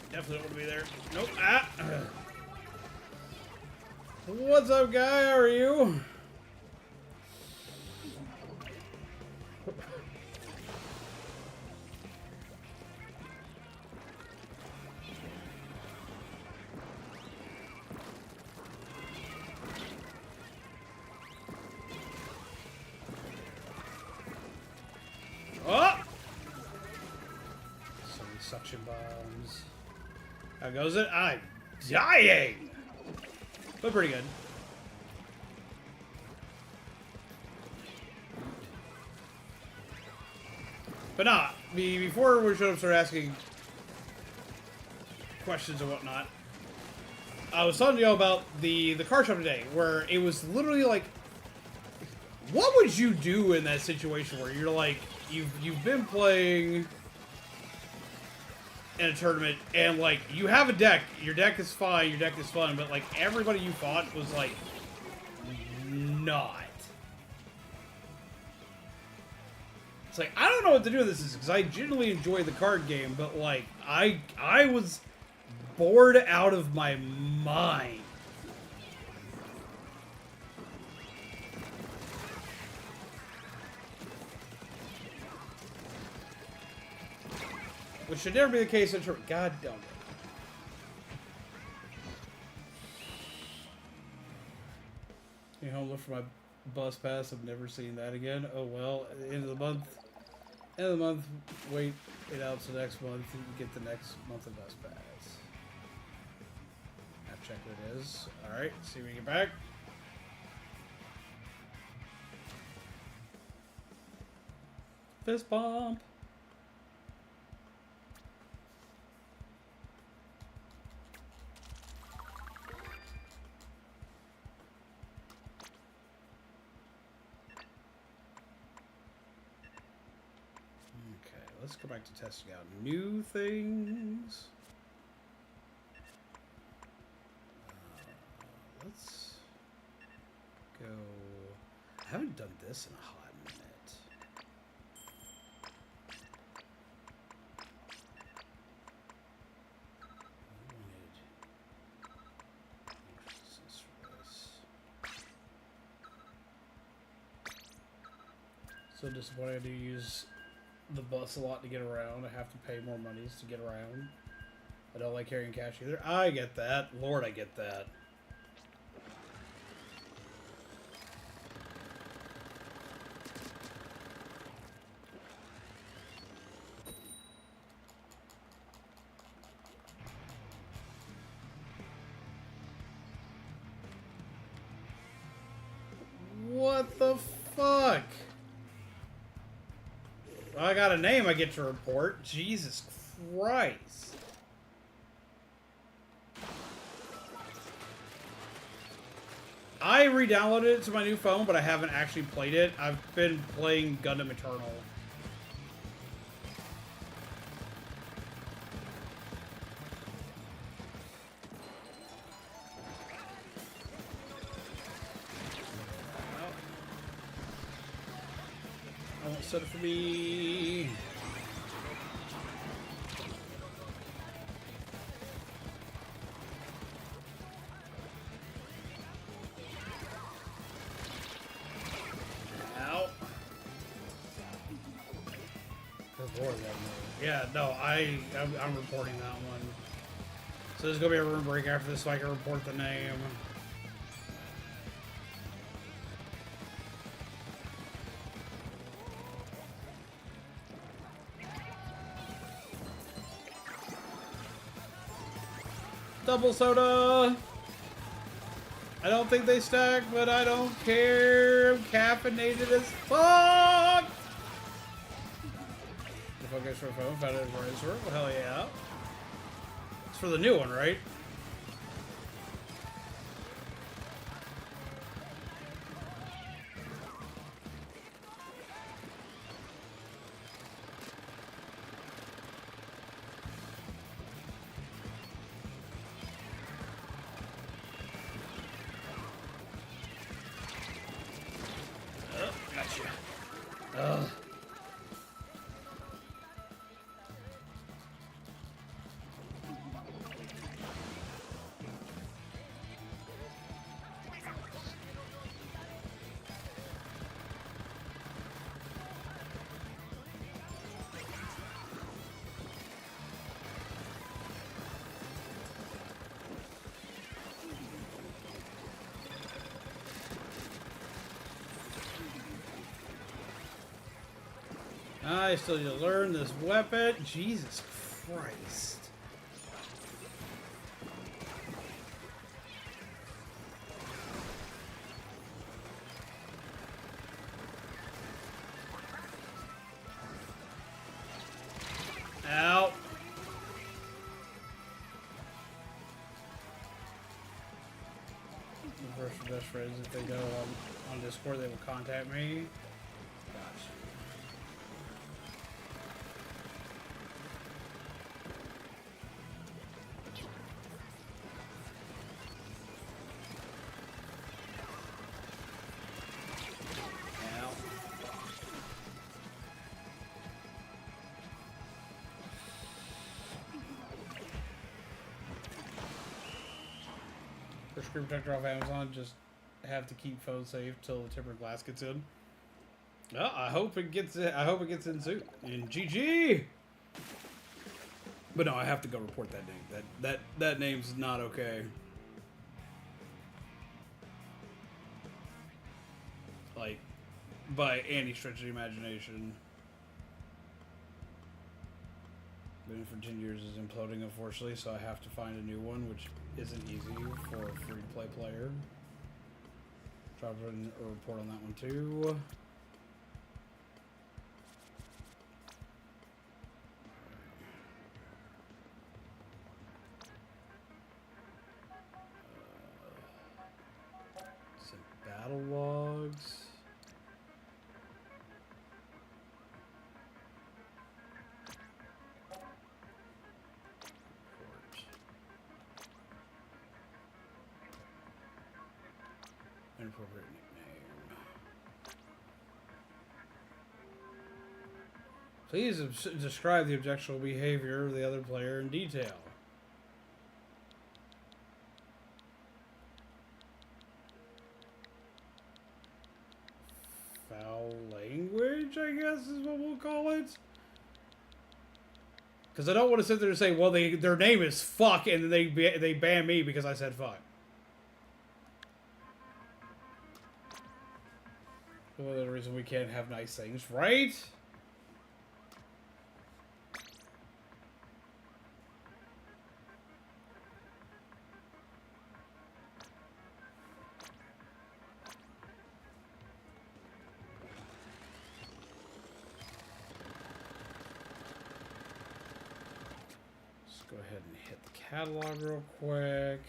Speaker 1: Definitely don't want to be there. Nope. Ah. What's up, guy? How are you? Oh! So many suction bombs. How goes it? I'm dying! But pretty good. But nah, before we should start asking questions and whatnot, I was telling you about the car shop today, where it was literally like, what would you do in that situation where you're like, you've been playing in a tournament, and like you have a deck, your deck is fine, your deck is fun, but like everybody you fought was like not. It's like I don't know what to do with this because I genuinely enjoy the card game, but like I was bored out of my mind. Which should never be the case in tournament. God damn it. You home look for my bus pass. I've never seen that again. Oh well. At the end of the month. End of the month. Wait it out till next month. You get the next month of bus pass. I'll check what it is. Alright. See when we get back. Fist bump. Let's go back to testing out new things. Let's go. I haven't done this in a hot minute. So disappointed I do use the bus a lot to get around. I have to pay more monies to get around. I don't like carrying cash either. I get that. Lord, I get that. What the fuck? I got a name I get to report. Jesus Christ. I re-downloaded it to my new phone, but I haven't actually played it. I've been playing Gundam Eternal. Set it for me. Ow. Yeah, no, I'm reporting that one. So there's gonna be a room break after this so I can report the name. Double soda! I don't think they stack, but I don't care. I'm caffeinated as fuck! The focus for phone, found it in Razor. Well, hell yeah. It's for the new one, right? Ugh. I still need to learn this weapon. Jesus Christ. Ow. The first best friends, if they go on Discord, they will contact me. Gosh. For screen protector off Amazon, just have to keep phone safe till the tempered glass gets in. Well, I hope it gets in. I hope it gets in soon. And GG. But no, I have to go report that name. That name's not okay. Like, by any stretch of the imagination. Been for 10 years is imploding, unfortunately, so I have to find a new one, which isn't easy for a free-to-play player. Drop a report on that one, too. Some battle logs. Inappropriate nickname. Please describe the objectionable behavior of the other player in detail. Foul language, I guess is what we'll call it. Because I don't want to sit there and say, well, their name is fuck, and then they ban me because I said fuck. Well, the reason we can't have nice things, right? Let's go ahead and hit the catalog real quick.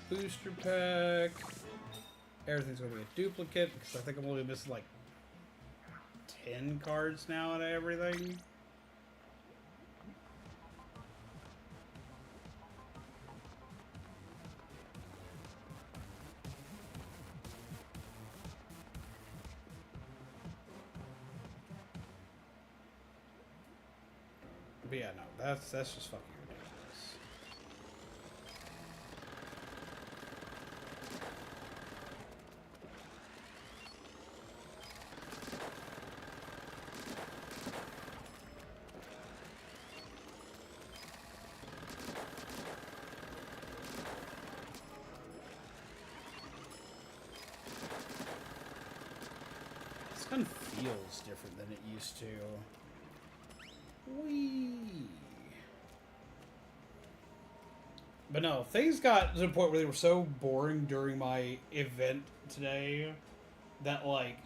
Speaker 1: Booster pack. Everything's gonna be a duplicate because I think I'm only missing like 10 cards now out of everything. But yeah, no, that's just fucking ridiculous. This gun feels different than it used to. Whee! But no, things got to the point where they were so boring during my event today that, like,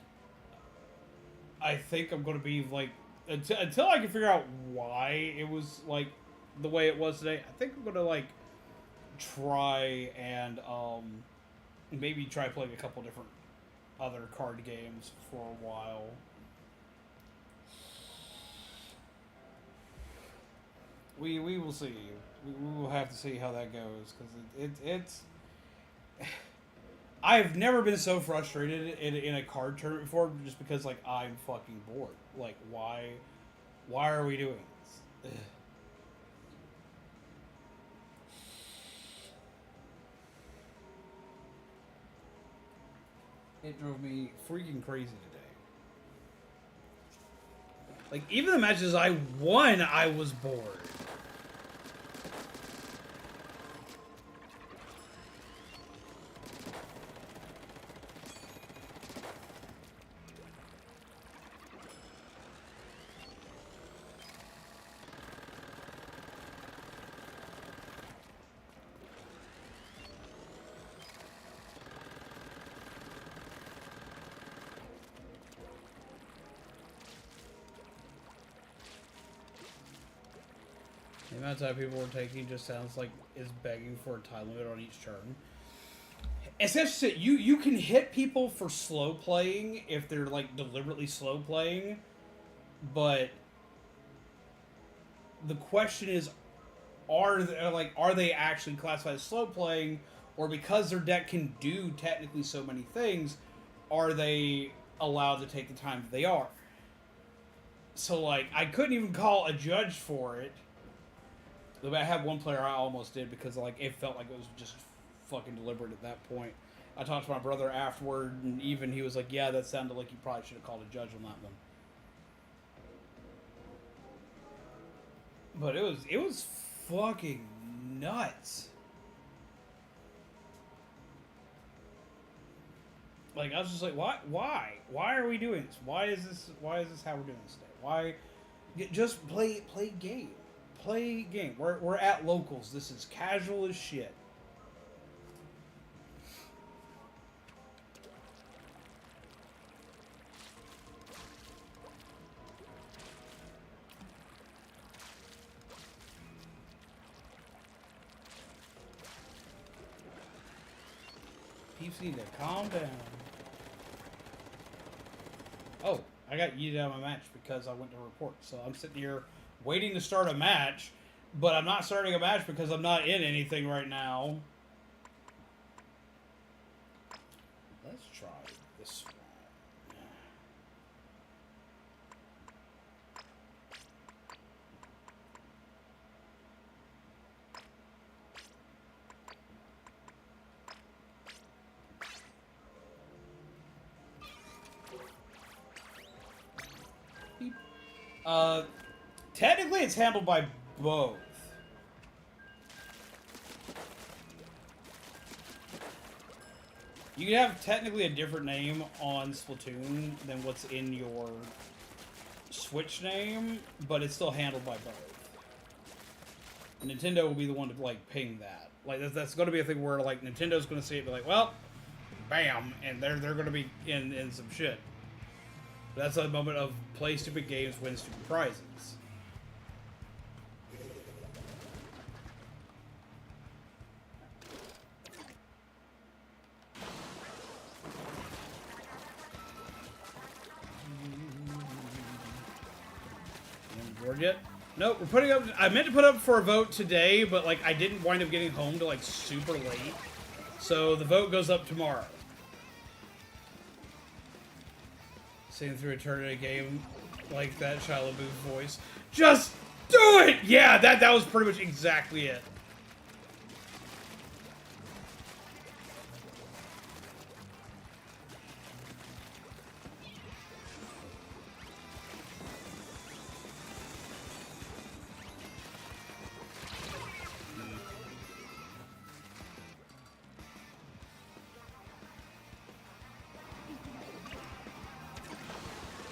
Speaker 1: I think I'm going to be, like, until I can figure out why it was, like, the way it was today, I think I'm going to, like, try and, maybe try playing a couple different other card games for a while. We will see. We will have to see how that goes, because it's I've never been so frustrated in a card tournament before, just because, like, I'm fucking bored. Like, why are we doing this? Ugh. It drove me freaking crazy today. Like, even the matches I won, I was bored. The amount of time people were taking just sounds like is begging for a time limit on each turn. Essentially, you can hit people for slow playing if they're, like, deliberately slow playing, but the question is, are they actually classified as slow playing, or because their deck can do technically so many things, are they allowed to take the time that they are? So, like, I couldn't even call a judge for it. I had one player I almost did because, like, it felt like it was just fucking deliberate at that point. I talked to my brother afterward, and even he was like, yeah, that sounded like you probably should have called a judge on that one. But it was fucking nuts. Like, I was just like, why are we doing this? Why is this how we're doing this today? Why? Just play game. Play game. We're at locals. This is casual as shit. Peeps need to calm down. Oh, I got yeeted out of my match because I went to report. So I'm sitting here waiting to start a match, but I'm not starting a match because I'm not in anything right now. Let's try this one. Technically it's handled by both. You can have technically a different name on Splatoon than what's in your Switch name, but it's still handled by both. Nintendo will be the one to, like, ping that. Like, that's going to be a thing where, like, Nintendo's going to see it and be like, well, bam, and they're going to be in some shit. That's a moment of play stupid games, win stupid prizes. Board yet? Nope, we're putting up. I meant to put up for a vote today, but, like, I didn't wind up getting home till, like, super late. So the vote goes up tomorrow. Sitting through a tournament game like that Shia LaBeouf voice. Just Do it! Yeah, that was pretty much exactly it.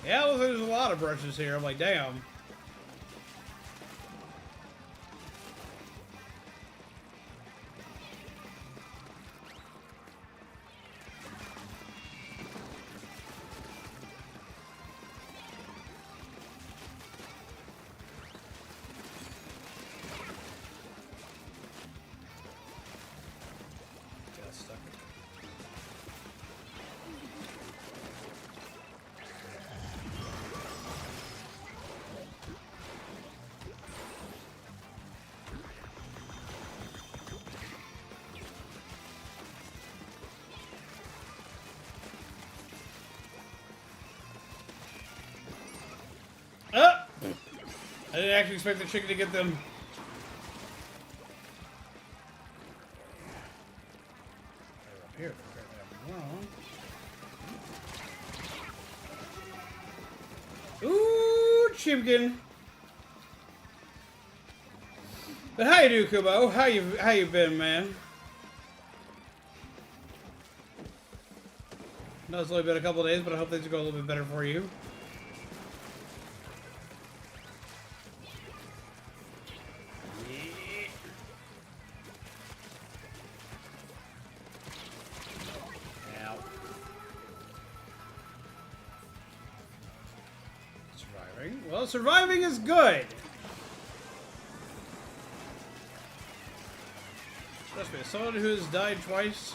Speaker 1: Yeah, well, there's a lot of brushes here. I'm like, damn. Got stuck. Oh! I didn't actually expect the chicken to get them. They're up here. Apparently I'm wrong. Ooh, chicken. But how you do, Kubo? How you been, man? No, it's only been a couple of days, but I hope things will go a little bit better for you. Well, surviving is good. Trust me, as someone who has died twice,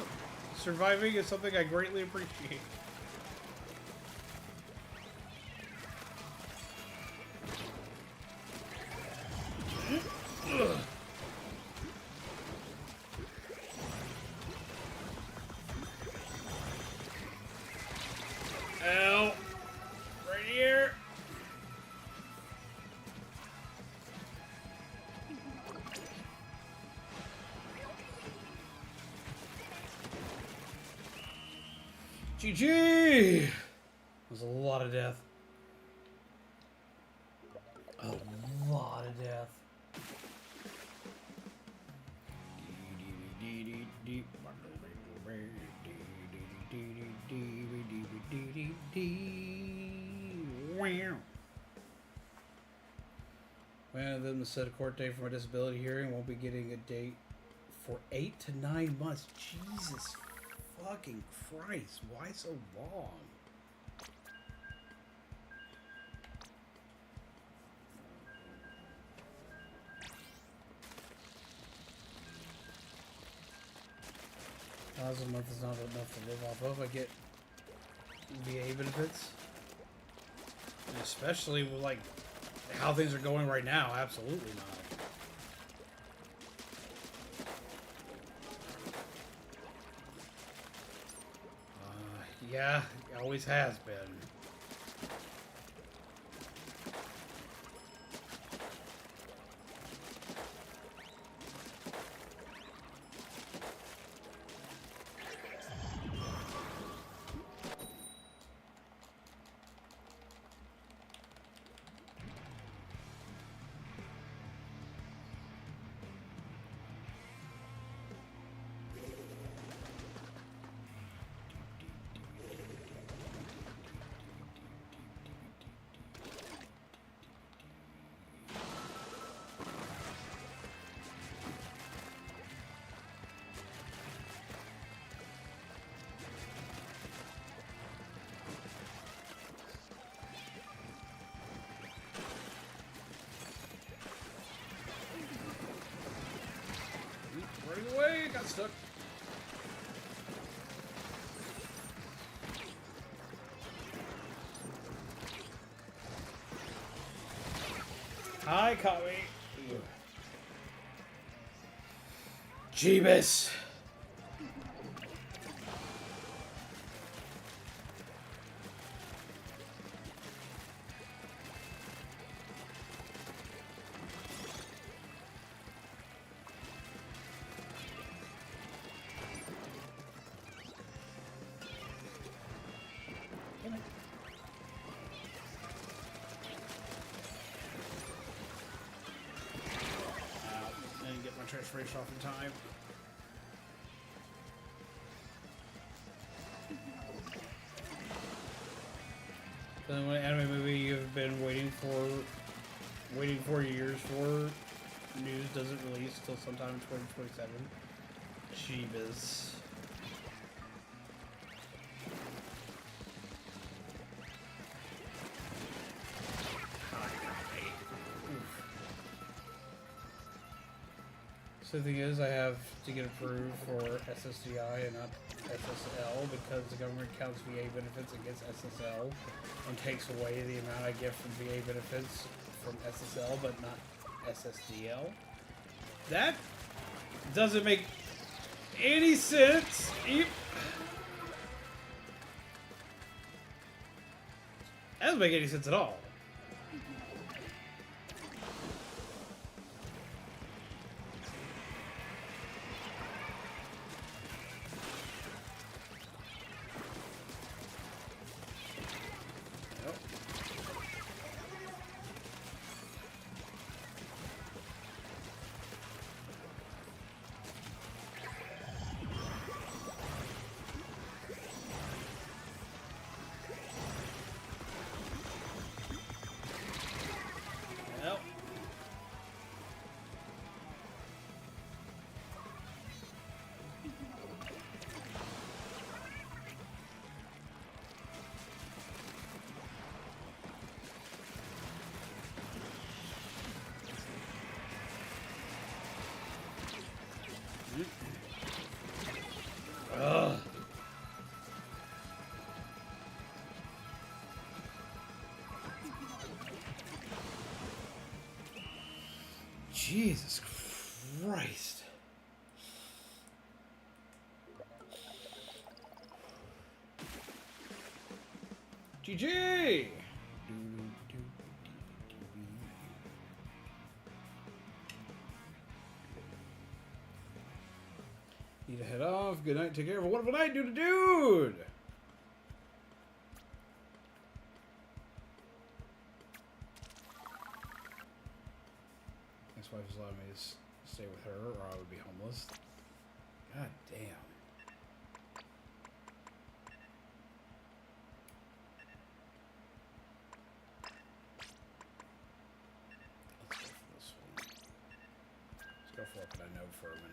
Speaker 1: surviving is something I greatly appreciate. Ow. Right here. GG! That was a lot of death. A lot of death. Well, then the set a court date for my disability hearing. Won't be getting a date for 8 to 9 months. Jesus fucking Christ, why so long? $1,000 a month is not enough to live off of. I get VA benefits. And especially with like how things are going right now, absolutely not. Yeah, it always has been. Running away, got stuck. Hi, caught me. Jeebus. transformation off in time. So then, when an anime movie you've been waiting for years for, news doesn't release till sometime in 2027. Jeebus. So the thing is, I have to get approved for SSDI and not SSL because the government counts VA benefits against SSL and takes away the amount I get from VA benefits from SSL, but not SSDL. That doesn't make any sense. That doesn't make any sense at all. Ugh. Jesus Christ. GG! Need to head off. Good night. Take care. Have a wonderful night, dude. Ex-wife has allowed me to stay with her, or I would be homeless. God damn. Let's go for this one. Let's go for what I know for a minute.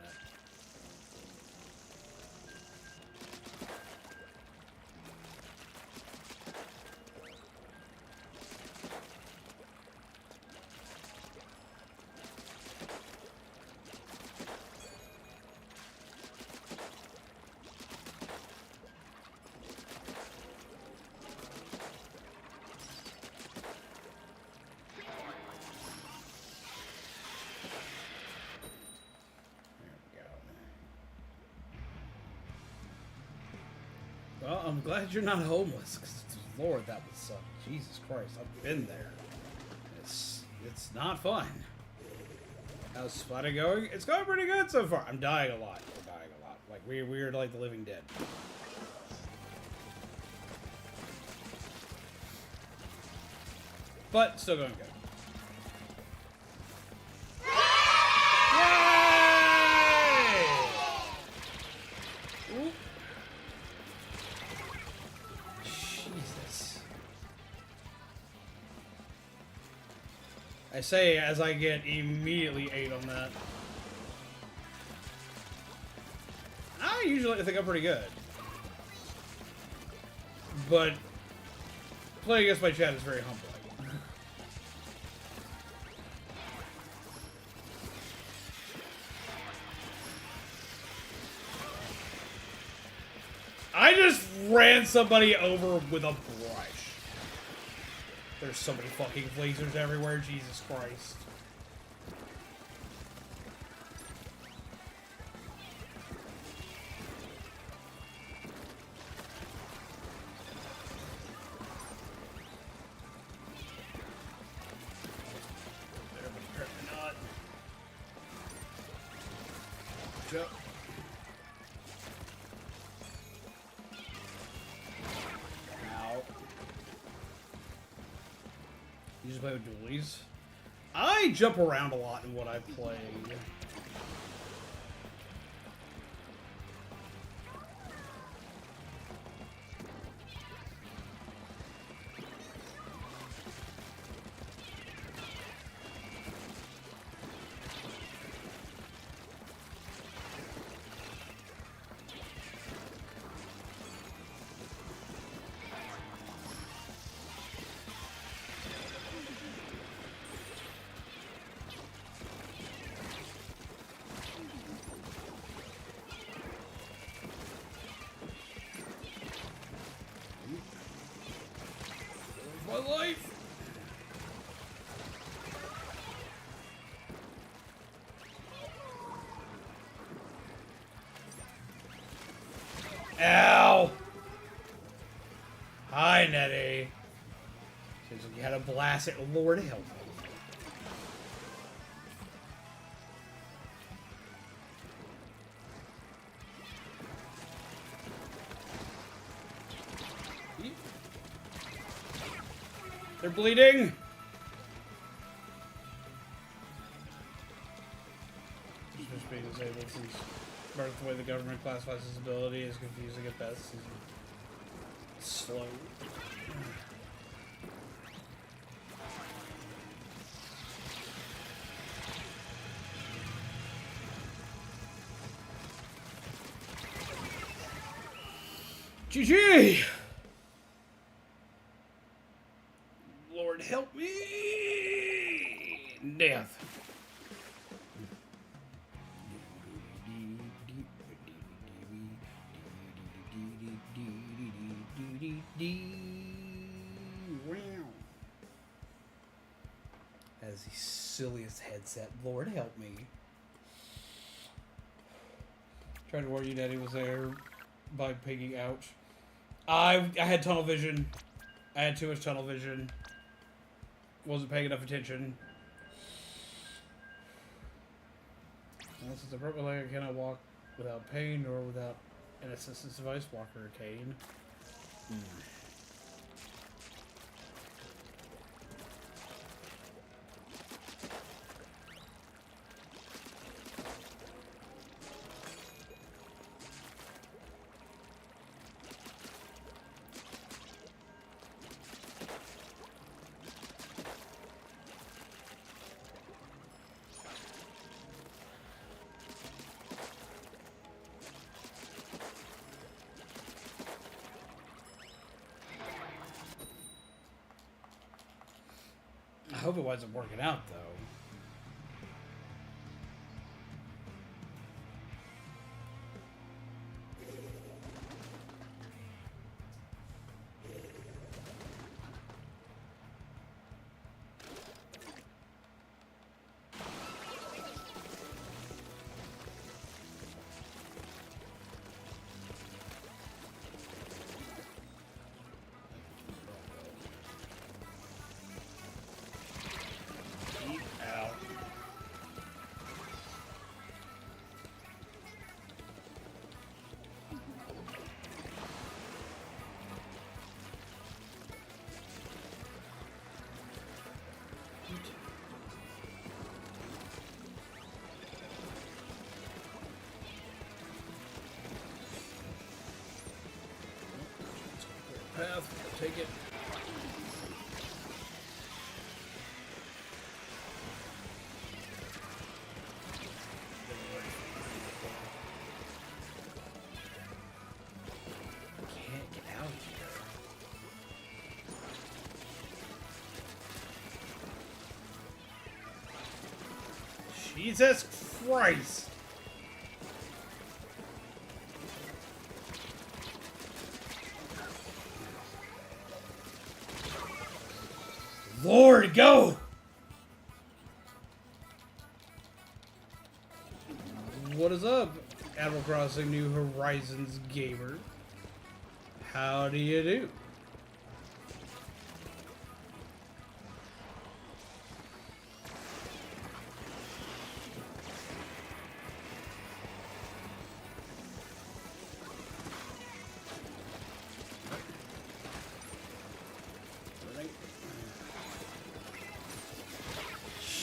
Speaker 1: Well, I'm glad you're not homeless. 'Cause, Lord, that would suck. Jesus Christ, I've been there. It's not fun. How's Splatoon going? It's going pretty good so far. I'm dying a lot. We're dying a lot. Like we're like the living dead. But still going good. I say as I get immediately 8 on that. I usually think I'm pretty good. But playing against my chat is very humbling. I just ran somebody over with a brush. There's so many fucking lasers everywhere, Jesus Christ. Jump. You just play with dualies? I jump around a lot in what I play. life. Ow! Hi, Nettie. Seems like you had a blast at Lord help. They're bleeding. Just being disabled since birth, the way the government classifies his ability is confusing at best. Slow. GG! Lord help me! Death. That is the silliest headset. Lord help me. Tried to warn you Daddy was there by picking. Ouch. I had tunnel vision. I had too much tunnel vision. Wasn't paying enough attention. Well, since I broke my leg, I cannot walk without pain or without an assistance device, walker or cane. I hope it wasn't working out, though. Path, take it. Can't get out here. Jesus Christ! Lord, go! What is up, Animal Crossing New Horizons gamer? How do you do?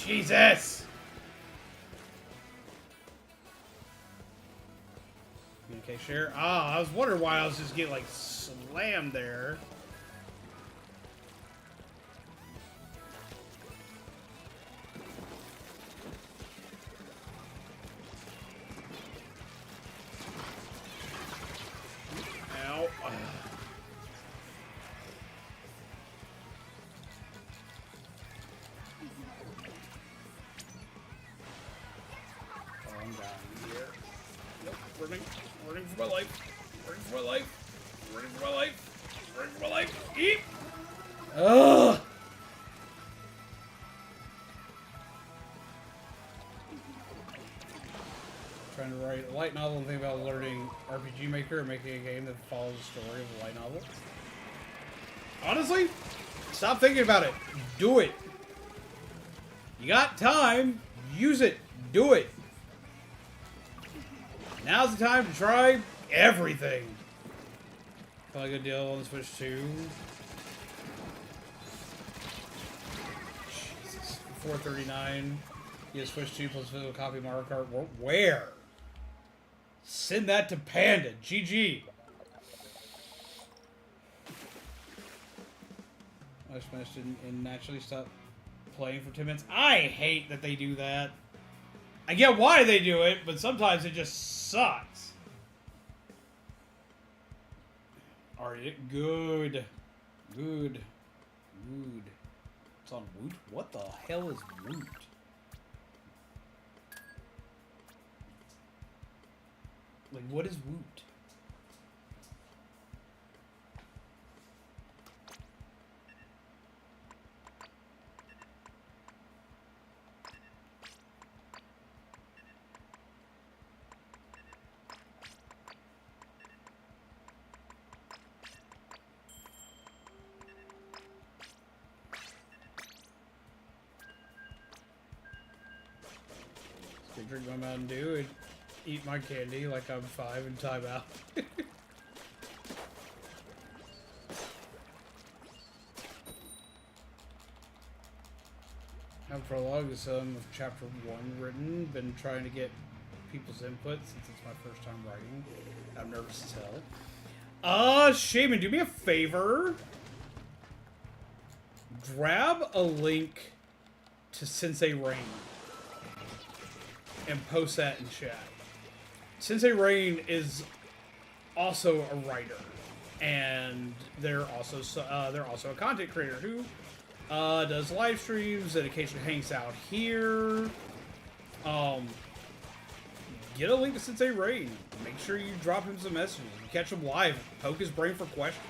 Speaker 1: Jesus! Okay, share. Ah, I was wondering why I was just getting like slammed there. Ow. I'm down here. Nope, running for my life. Running for my life. Running for my life. Running for my life. Eep! Ugh! Trying to write a light novel and think about learning RPG Maker and making a game that follows the story of a light novel. Honestly, stop thinking about it. Do it. You got time. Use it. Do it. Now's the time to try everything. Probably a good deal on the Switch 2. Jesus. $4.39. You get Switch 2 plus physical copy of Mario Kart. Where? Send that to Panda. GG. I smashed it and naturally stopped playing for 10 minutes. I hate that they do that. I get why they do it, but sometimes it just sucks. Alright, good. Good. Good. It's on Woot? What the hell is Woot? Like, what is Woot? Drink my Mountain Dew and eat my candy like I'm 5 and time out. Have prologue is of chapter 1 written. Been trying to get people's input since it's my first time writing. I'm nervous as hell. Shaman, do me a favor. Grab a link to Sensei Rain and post that in chat. Sensei Rain is also a writer, and they're also a content creator who does live streams and occasionally hangs out here. Get a link to Sensei Rain. Make sure you drop him some messages. You catch him live. Poke his brain for questions.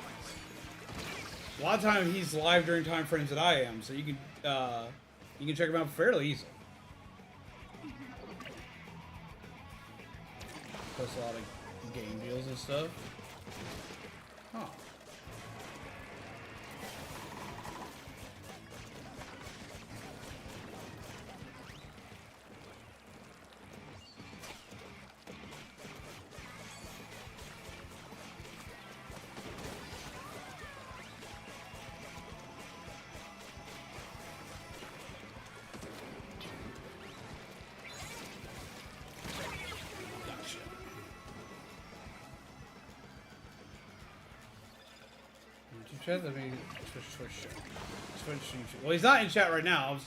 Speaker 1: A lot of times he's live during time frames that I am, so you can check him out fairly easily. Post a lot of game deals and stuff. Huh. Let me switch. Well, he's not in chat right now. I was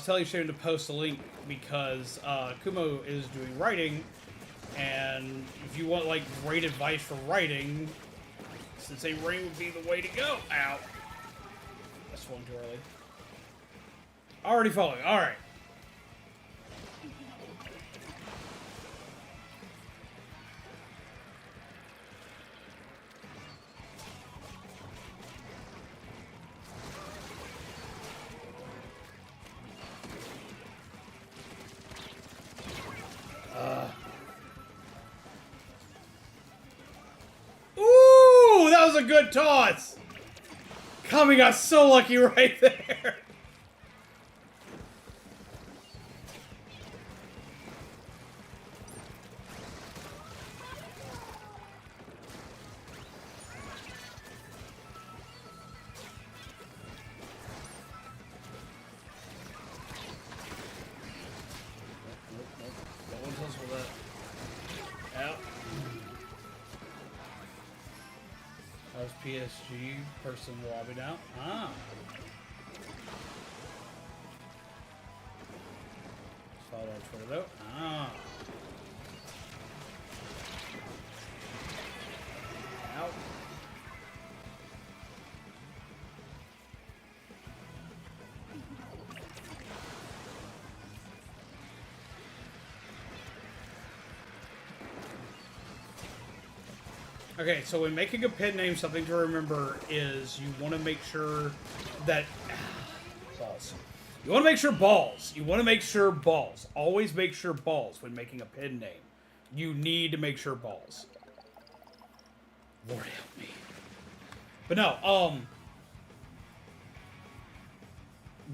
Speaker 1: telling Sharon to post a link because Kumo is doing writing, and if you want like great advice for writing, Sensei Rain would be the way to go. Ow! I swung too early. Already following. All right. A good toss. Kami got so lucky right there. Nope. No one else with that. Out. How's PSG person lobbing out? Ah. Follow on Twitter though. Ah. Out. Okay, so when making a pen name, something to remember is you want to make sure that... balls. You want to make sure balls. You want to make sure balls. Always make sure balls when making a pen name. You need to make sure balls. Lord help me. But no,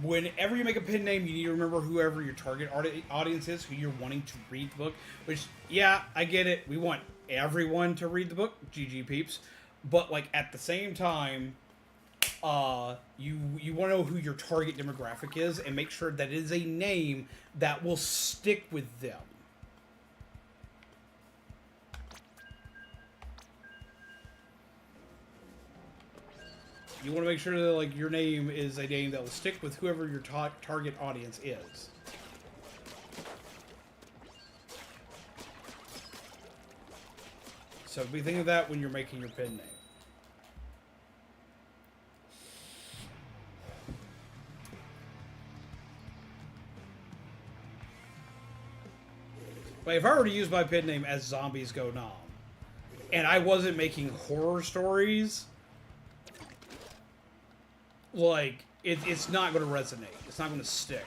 Speaker 1: whenever you make a pen name, you need to remember whoever your target audience is, who you're wanting to read the book. Which, yeah, I get it. We want everyone to read the book. GG peeps. But, like, at the same time, you want to know who your target demographic is and make sure that it is a name that will stick with them. You want to make sure that, like, your name is a name that will stick with whoever your target audience is. So be thinking of that when you're making your pen name. Like, if I were to use my pen name as Zombies Go Nom, and I wasn't making horror stories, like, it's not going to resonate. It's not going to stick.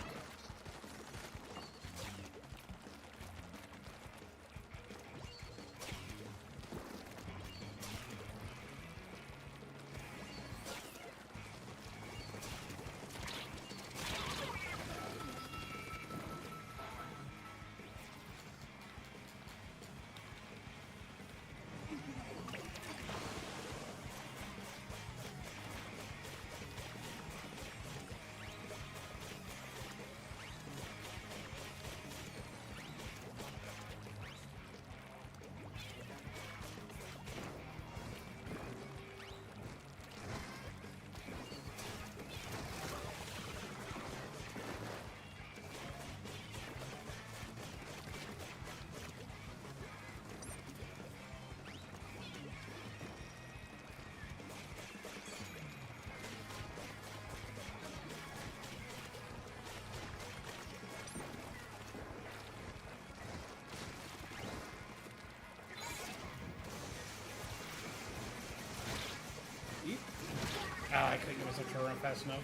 Speaker 1: I couldn't get myself to run fast enough.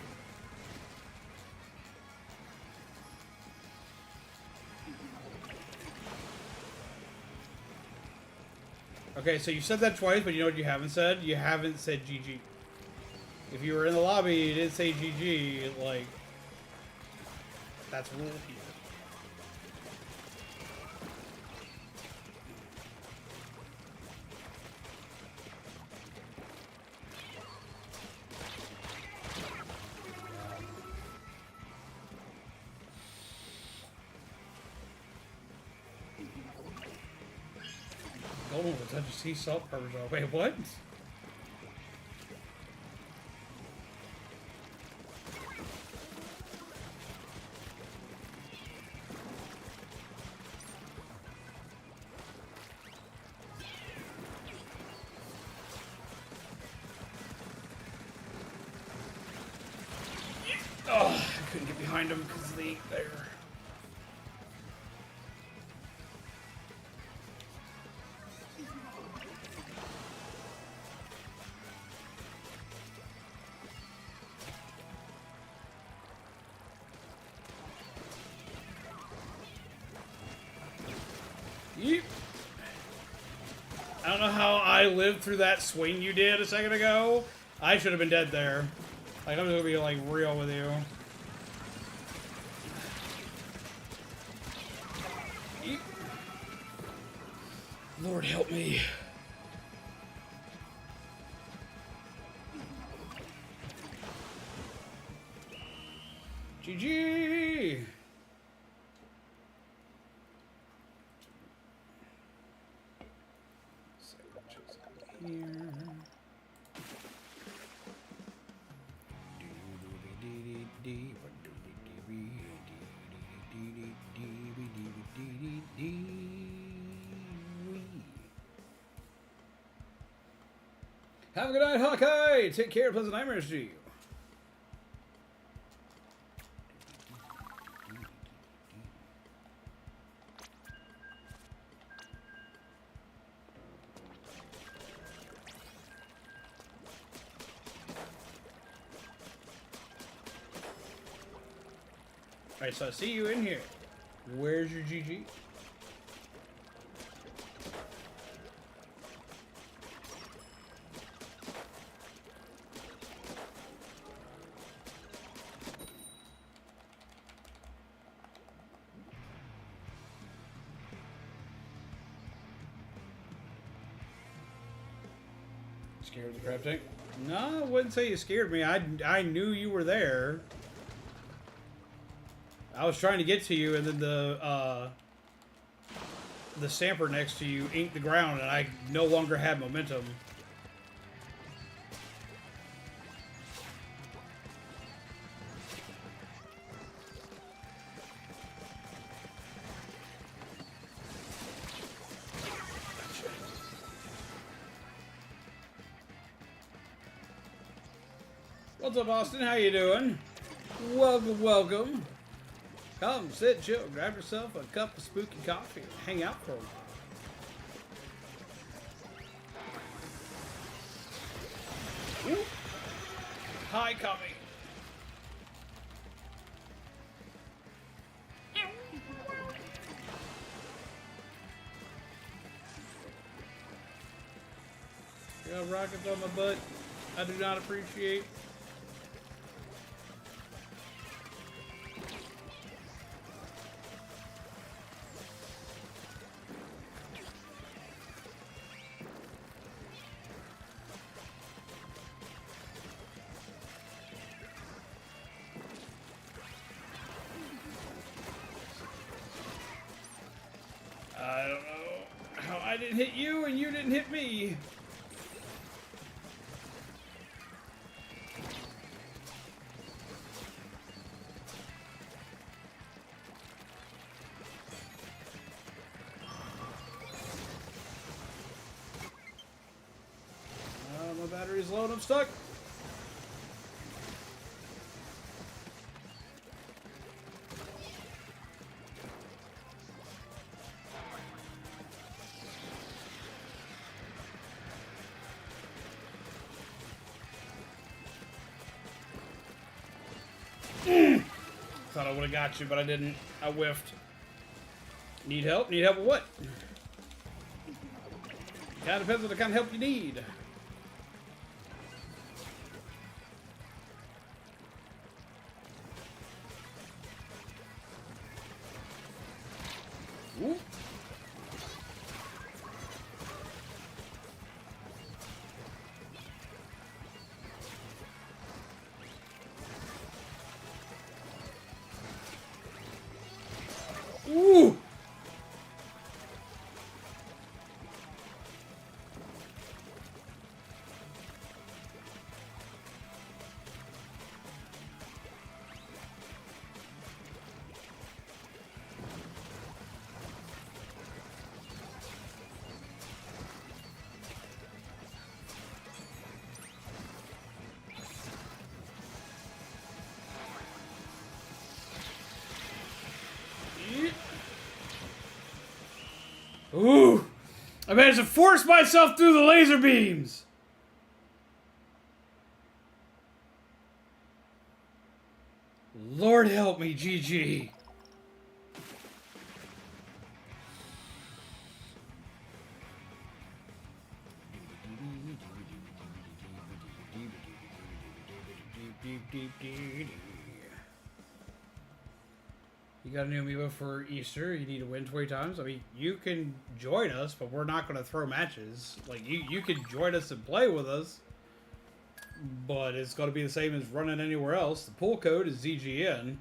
Speaker 1: Okay, so you said that twice, but you know what you haven't said? You haven't said GG. If you were in the lobby, you didn't say GG, like, that's rule here. Golden will touch a sea salt covers off. Wait, what? Oh, I couldn't get behind him because of the ink there. Yeep. I don't know how I lived through that swing you did a second ago. I should have been dead there. Like, I'm just gonna be, like, real with you. Yeep. Lord help me. GG! Here. Have a good night, Hawkeye! Take care, pleasant nightmares to you. Alright, so I see you in here. Where's your GG? Scared of the crab tank? No, I wouldn't say you scared me. I knew you were there. I was trying to get to you, and then the stamper next to you inked the ground, and I no longer had momentum. What's up, Austin? How you doing? Welcome, welcome. Come, sit, chill, grab yourself a cup of spooky coffee, and hang out for a while. Ooh. Hi, Coffee. You got rockets on my butt. I do not appreciate. I don't know how I didn't hit you and you didn't hit me. My battery's low and I'm stuck. Thought I would have got you, but I didn't. I whiffed. Need help? Need help with what? Kind of depends on the kind of help you need. Ooh. Ooh! Ooh! I managed to force myself through the laser beams! Lord help me, GG. You got a new amiibo for Easter. You need to win 20 times. I mean, you can join us, but we're not going to throw matches. Like, you can join us and play with us, but it's going to be the same as running anywhere else. The pull code is ZGN.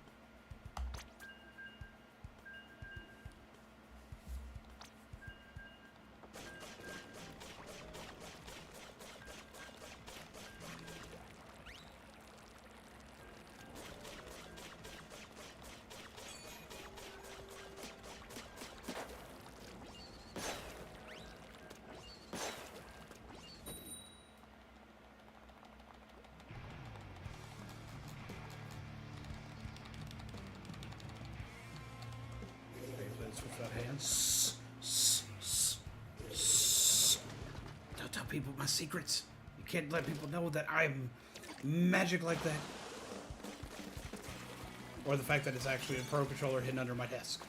Speaker 1: Don't tell people my secrets. You can't let people know that I'm magic like that. Or the fact that it's actually a Pro Controller hidden under my desk.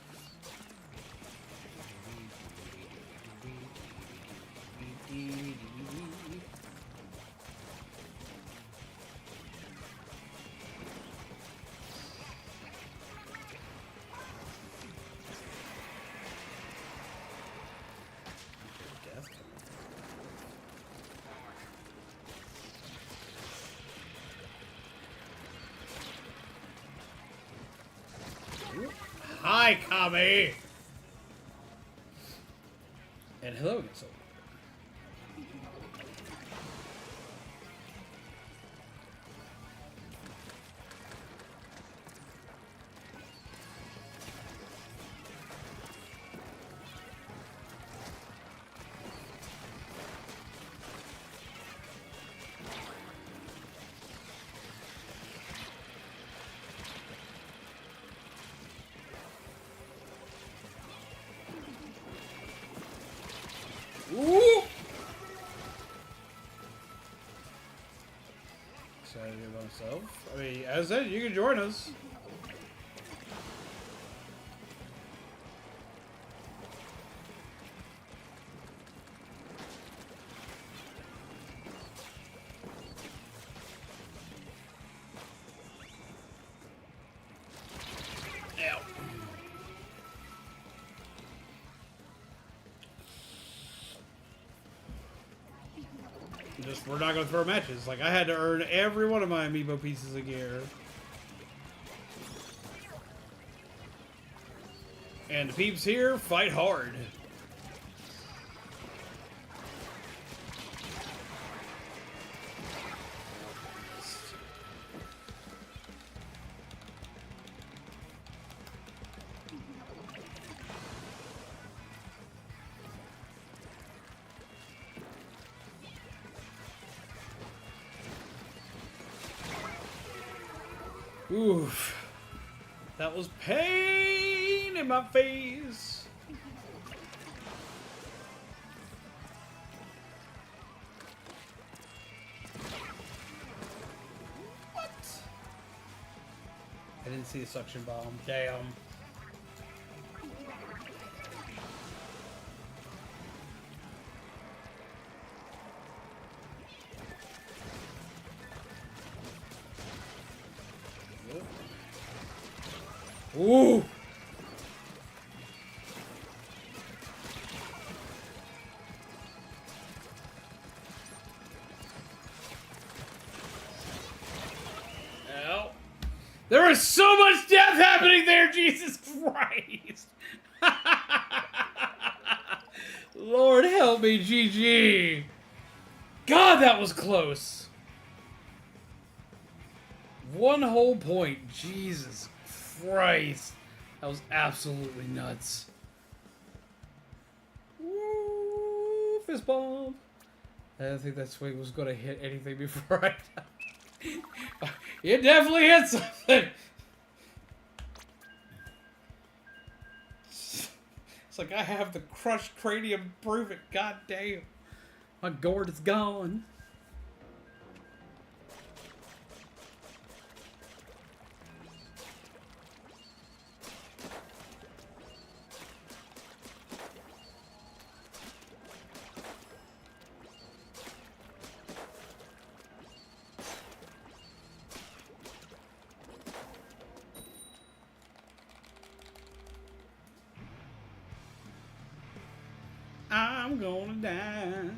Speaker 1: Hi, Kami! And hello, Missile. Ooh! Excited about myself. I mean, as I said, you can join us. Ow. Just, we're not gonna throw matches. Like, I had to earn every one of my amiibo pieces of gear. And the peeps here fight hard. Oof. That was pain in my face. What? I didn't see the suction bomb. Damn. Ooh! Ow. There is so much death happening there, Jesus Christ! Lord help me, GG! God, that was close! One whole point, Jesus Christ. That was absolutely nuts. Woo, fist bomb. I didn't think that swing was going to hit anything before I died. It definitely hit something. It's like I have the crushed cranium proof it. God damn. My gourd is gone. I'm gonna die.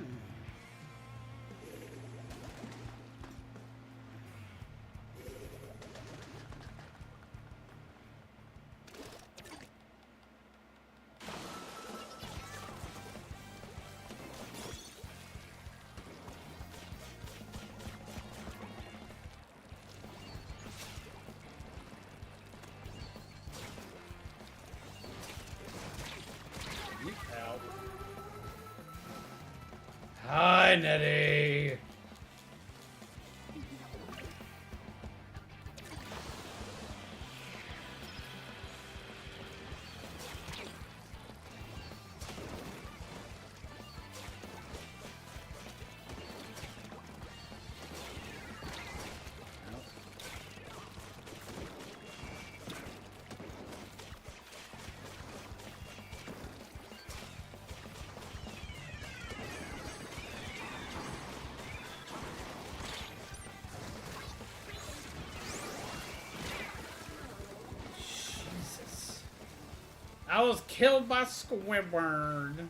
Speaker 1: Ow. Hi, Nettie. I was killed by Squidward.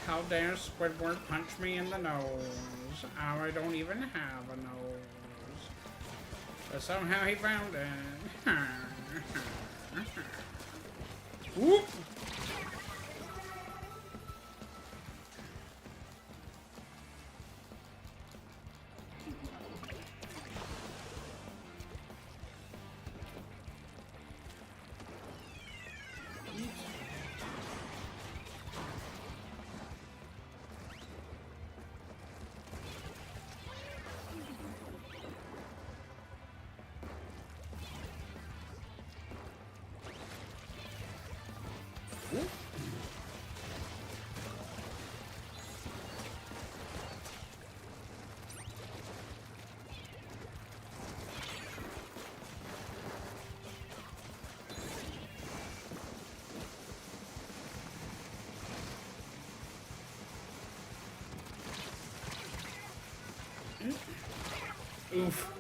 Speaker 1: How dare Squidward punch me in the nose? I don't even have a nose. But somehow he found it. Whoop! Oof.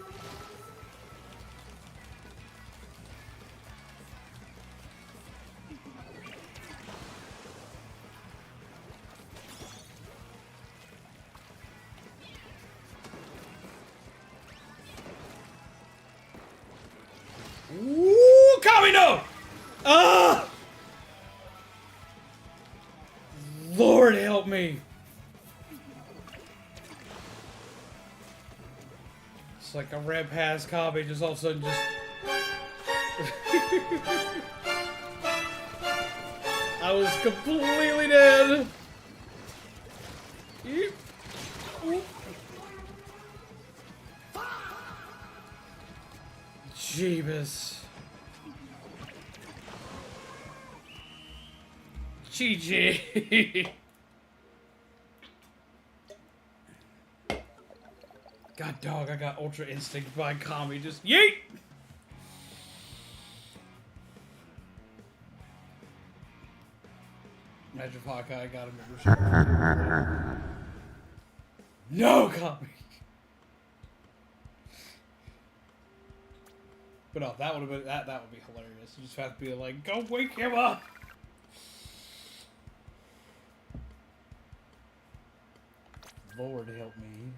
Speaker 1: Ooh, Kami, no! Ah! Lord help me. It's like I ran past Kami, just all of a sudden just... I was completely dead. Eep. Oop. Jeebus. GG. God dog, I got Ultra Instinct by Kami. Just yeet! Imagine if Hawkeye got a membership. No, Kami! But no, that would have been that would be hilarious. You just have to be like, go wake him up! Lord help me.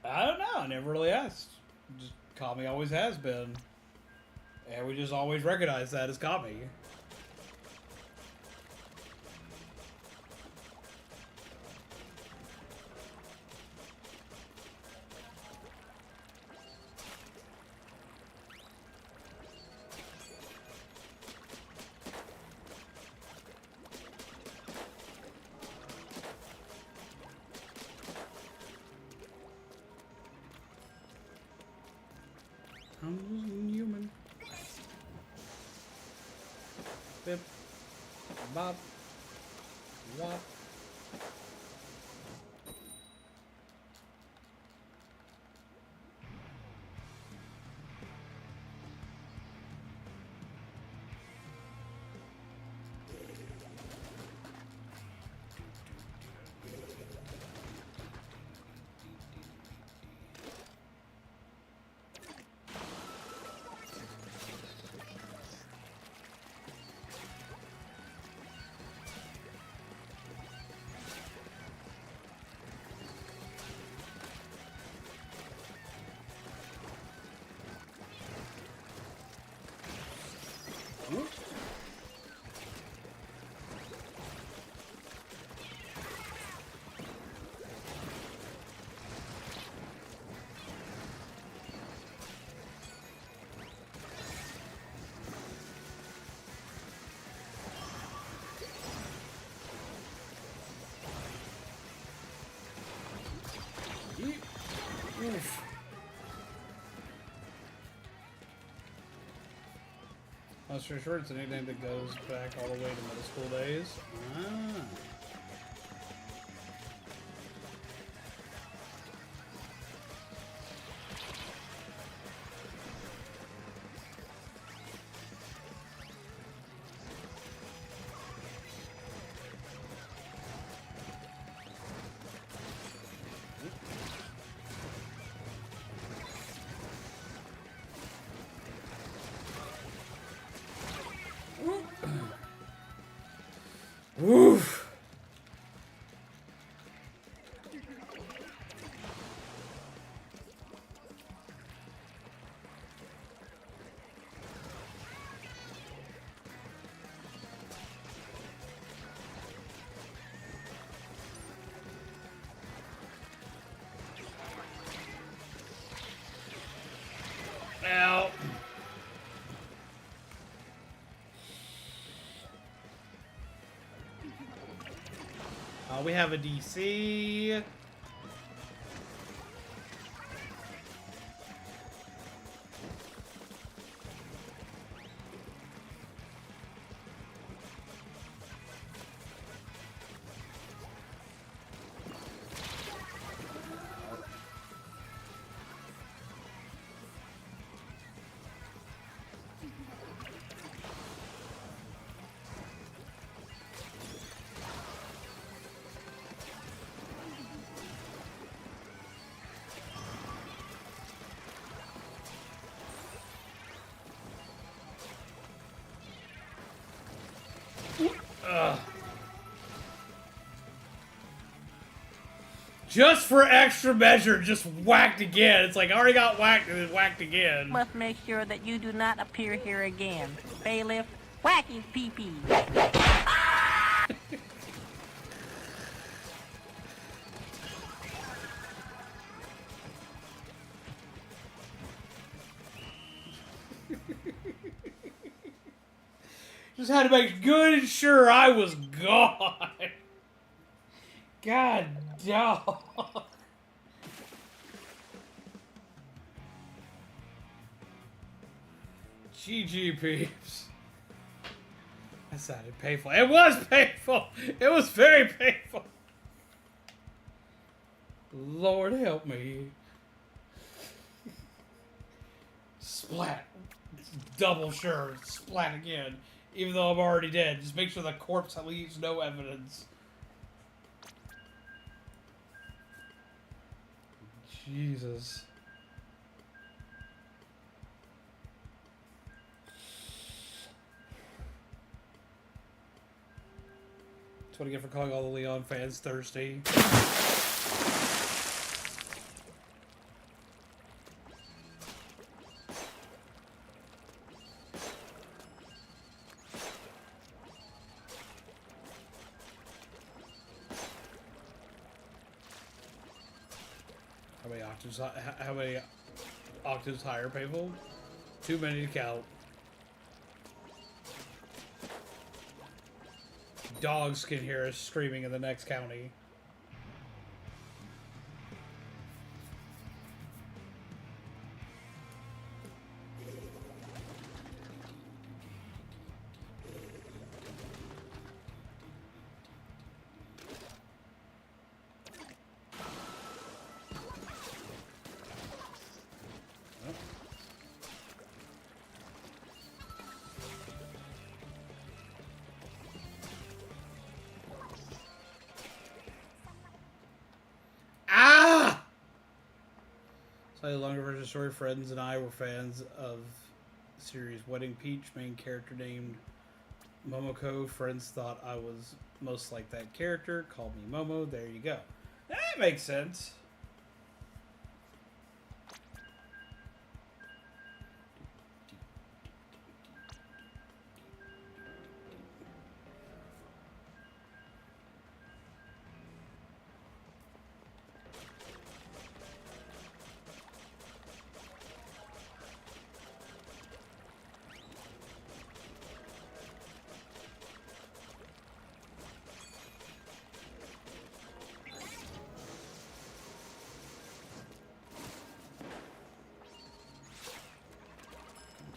Speaker 1: I don't know. I never really asked. Just Kami always has been. And we just always recognize that as Kami. I'm human. Bip. Bop. Wop. Oof. I was sure it's a nickname that goes back all the way to middle school days. Ah. Woof. Now. We have a DC. Just for extra measure, just whacked again. It's like I already got whacked and then whacked again.
Speaker 3: Must make sure that you do not appear here again. Bailiff, whack his pee-pee.
Speaker 1: Just had to make good and sure I was gone. God dog. GG peeps. That sounded painful. It was painful. It was very painful. Lord help me. Splat. Double sure. Splat again. Even though I'm already dead. Just make sure the corpse leaves no evidence. Jesus. That's what I get for calling all the Leon fans thirsty. How many octaves higher people? Too many to count. Dogs can hear us screaming in the next county. Slightly longer version story. Friends and I were fans of the series Wedding Peach. Main character named Momoko. Friends thought I was most like that character. Called me Momo. There you go. That makes sense.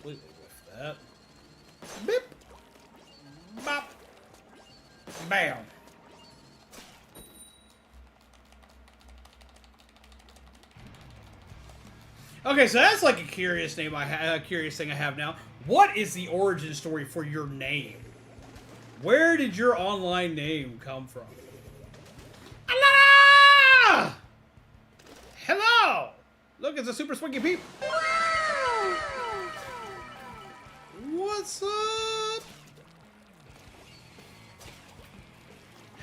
Speaker 1: Completely whiffed that. Beep. Bop. Bam. Okay, so that's like a curious name. Curious thing I have now. What is the origin story for your name? Where did your online name come from? Alanna! Hello! Look, it's a super swingy peep. What's up?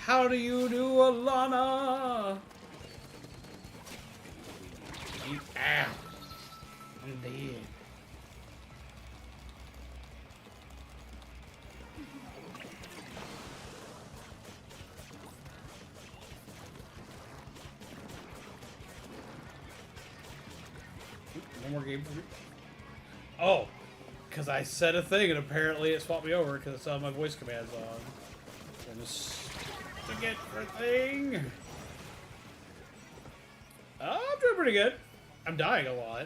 Speaker 1: How do you do, Alanna? Ow. I'm dead. One more game for me. Oh, because I said a thing and apparently it swapped me over because it's my voice commands on. And just to get for thing. I'm doing pretty good. I'm dying a lot.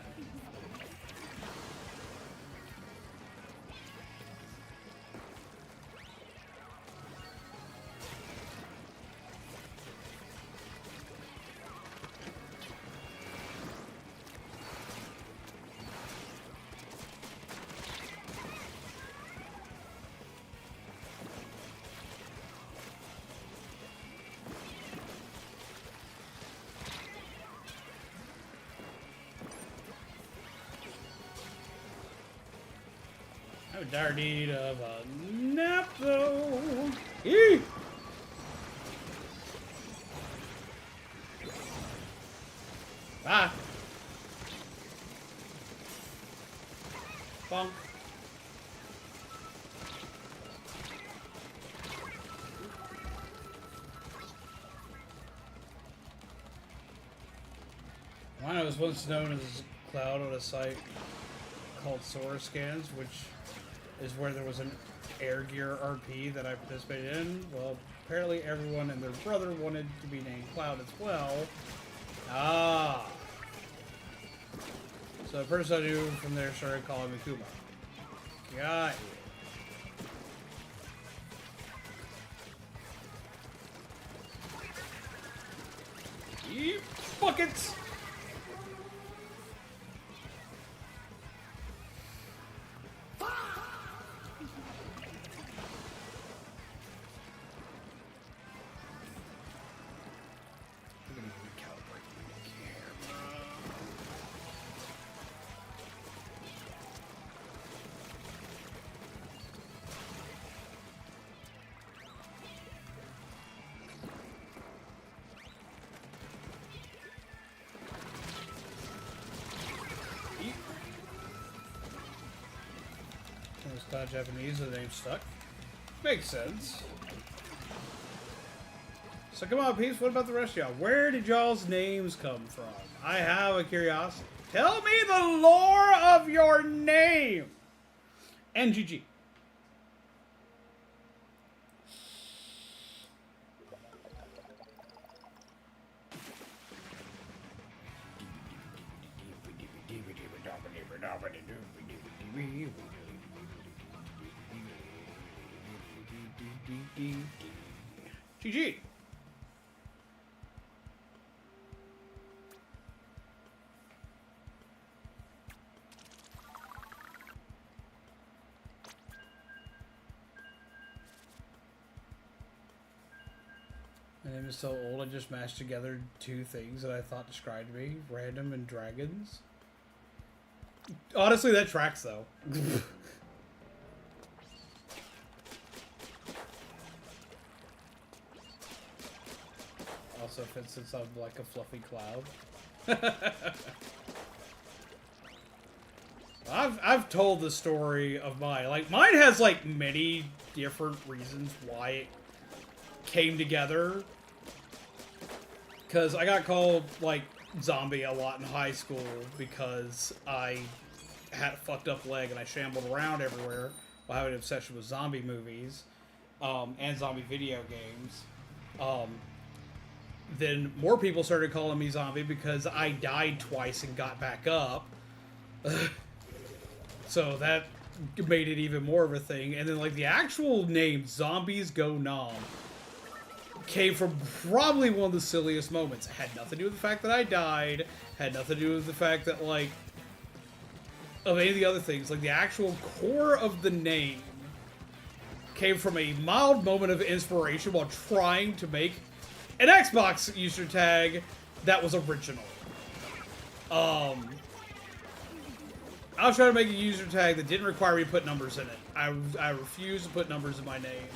Speaker 1: I'm in dire need of a nap, though. Eee! Ah! Bonk. Mine was once known as a cloud on a site called Sora Scans, which is where there was an Air Gear RP that I participated in. Well, apparently everyone and their brother wanted to be named Cloud as well. Ah. So the person I knew from there started calling me Kuma. Got you. Eat buckets! It's not Japanese, the name stuck. Makes sense. So come on, peeps, what about the rest of y'all? Where did y'all's names come from? I have a curiosity. Tell me the lore of your name! NGG. GG. My name is so old, I just mashed together two things that I thought described me. Random and dragons. Honestly, that tracks, though. Also fits since I'm like a fluffy cloud. I've told the story of mine. Like, mine has, like, many different reasons why it came together. Because I got called, like, zombie a lot in high school because I had a fucked up leg and I shambled around everywhere while having an obsession with zombie movies and zombie video games. Then more people started calling me zombie because I died twice and got back up. So that made it even more of a thing. And then, like, the actual name, Zombies Go Nom, came from probably one of the silliest moments. It had nothing to do with the fact that I died. Had nothing to do with the fact that, like, of any of the other things. Like, the actual core of the name came from a mild moment of inspiration while trying to make an Xbox user tag that was original. I was trying to make a user tag that didn't require me to put numbers in it. I refused to put numbers in my name.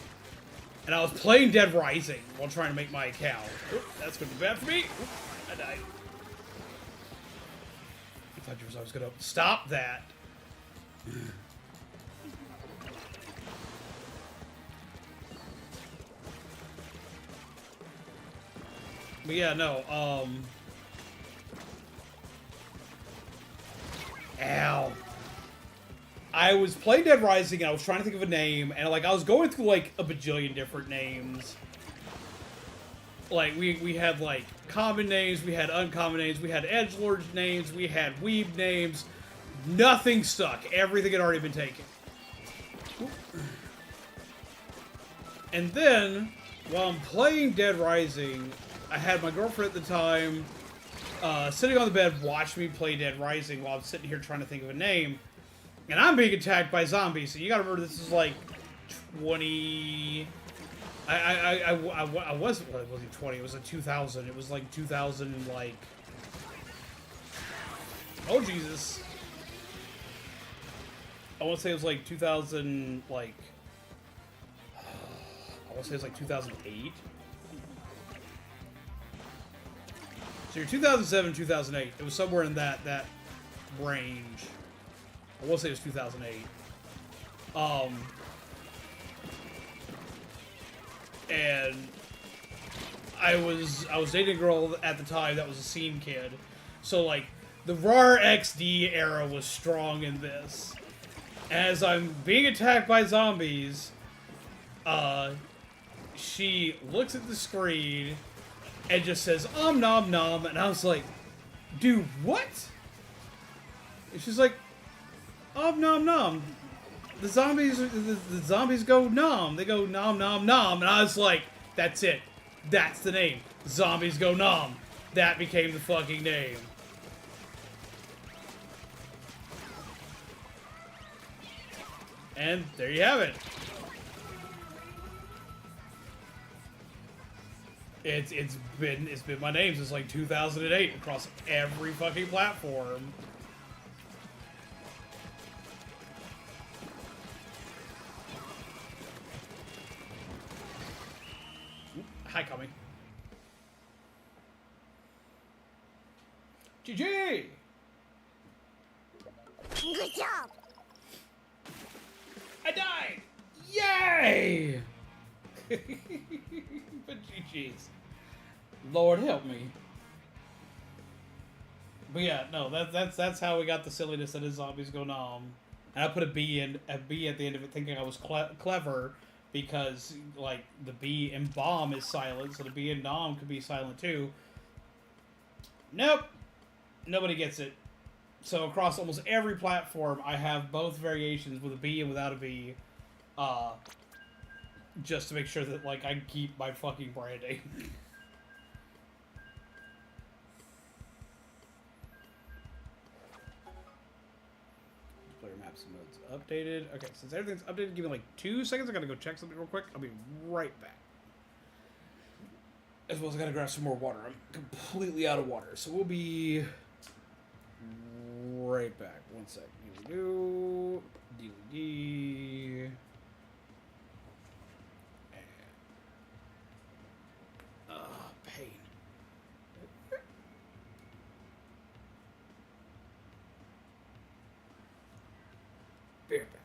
Speaker 1: And I was playing Dead Rising while trying to make my account. Oop, that's gonna be bad for me. Oop, I died. I thought I was gonna stop that. But yeah, no, ow. I was playing Dead Rising and I was trying to think of a name, and like I was going through like a bajillion different names. Like we had like common names, we had uncommon names, we had edgelord names, we had weeb names. Nothing stuck. Everything had already been taken. And then, while I'm playing Dead Rising, I had my girlfriend at the time sitting on the bed watching me play Dead Rising while I'm sitting here trying to think of a name. And I'm being attacked by zombies, so you gotta remember this is like 20... I wasn't, well, it wasn't 20, it was like 2000. It was like 2000, like... Oh, Jesus. I want to say it was like 2000, like... I want to say it was like 2008. So you're 2007, 2008. It was somewhere in that range. I will say it was 2008. And I was dating a girl at the time that was a scene kid. So like the RAR XD era was strong in this. As I'm being attacked by zombies, she looks at the screen and just says, nom nom, and I was like, dude, what? And she's like, nom nom. The zombies go nom. They go nom nom nom. And I was like, that's it. That's the name. Zombies go nom. That became the fucking name. And there you have it. It's been my name since like 2008 across every fucking platform. Hi, Kami. GG!
Speaker 4: Good job!
Speaker 1: I died! Yay! But GG's. Lord help me. But yeah, no, that's how we got the silliness that is zombies go nom. And I put a B at the end of it, thinking I was clever. Because, like, the B in bomb is silent, so the B in nom could be silent too. Nope. Nobody gets it. So across almost every platform, I have both variations with a B and without a B. Just to make sure that, like, I keep my fucking branding. Player maps and modes updated. Okay, since everything's updated, give me like 2 seconds. I gotta go check something real quick. I'll be right back. As well as I gotta grab some more water. I'm completely out of water, so we'll be right back. 1 sec. Here we go. DVD. Pain. Be right back.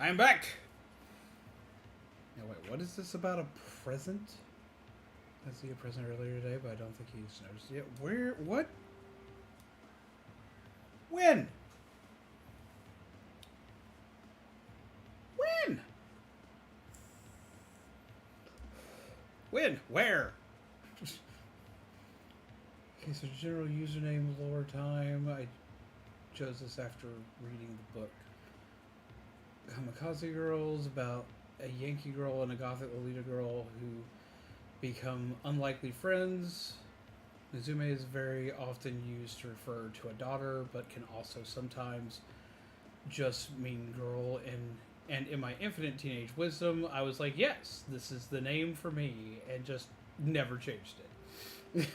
Speaker 1: I'm back! Now wait, what is this about a present? I see a present earlier today, but I don't think he's noticed it yet. Where? What? When? When? When? Where? Okay, so general username, lore time. I chose this after reading the book. Kamikaze Girls, about a Yankee girl and a Gothic Lolita girl who become unlikely friends. Mizume is very often used to refer to a daughter, but can also sometimes just mean girl. And in my infinite teenage wisdom, I was like, yes, this is the name for me, and just never changed it.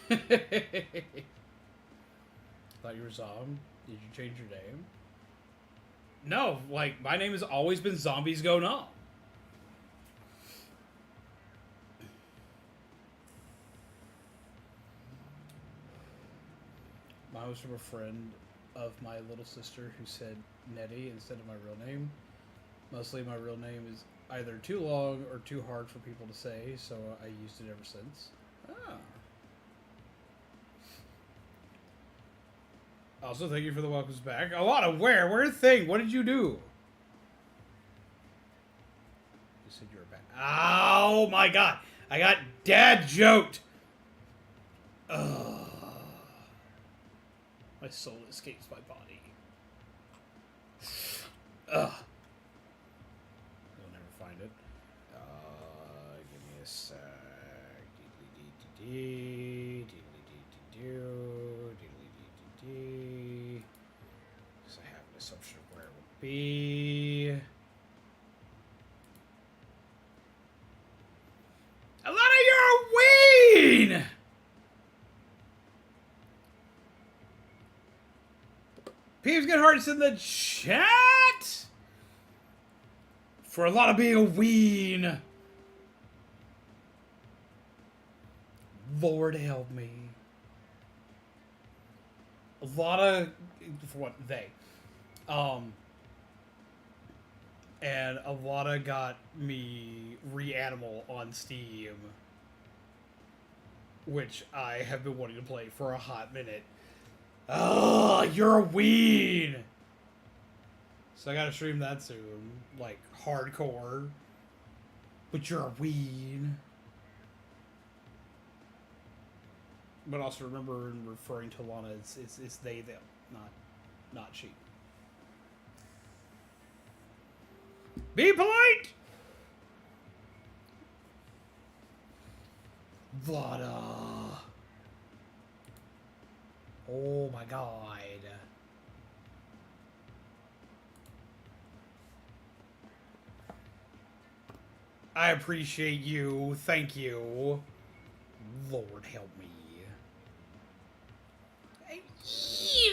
Speaker 1: Thought you were Zom. Did you change your name? No, like, my name has always been Zombies Go Nom. Mine was from a friend of my little sister who said Nettie instead of my real name. Mostly my real name is either too long or too hard for people to say, so I used it ever since. Ah. Also, thank you for the welcomes back. Alanna, where? Where's the thing? What did you do? You said you were back. Oh my god. I got dad joked. Ugh. My soul escapes my body. Ugh. You'll never find it. Give me a sec. Because I have an assumption of where it would be. Alanna, you're a ween! Peeves get hearts in the chat! For Alanna being a ween. Lord help me. Alanna, for what, they. And Alanna got me Reanimal on Steam, which I have been wanting to play for a hot minute. Oh, you're a ween! So I gotta stream that soon, like, hardcore. But you're a ween. But also remember, in referring to Alanna, it's they, them, not she. Be polite! Vlada. Oh my god. I appreciate you. Thank you. Lord help me.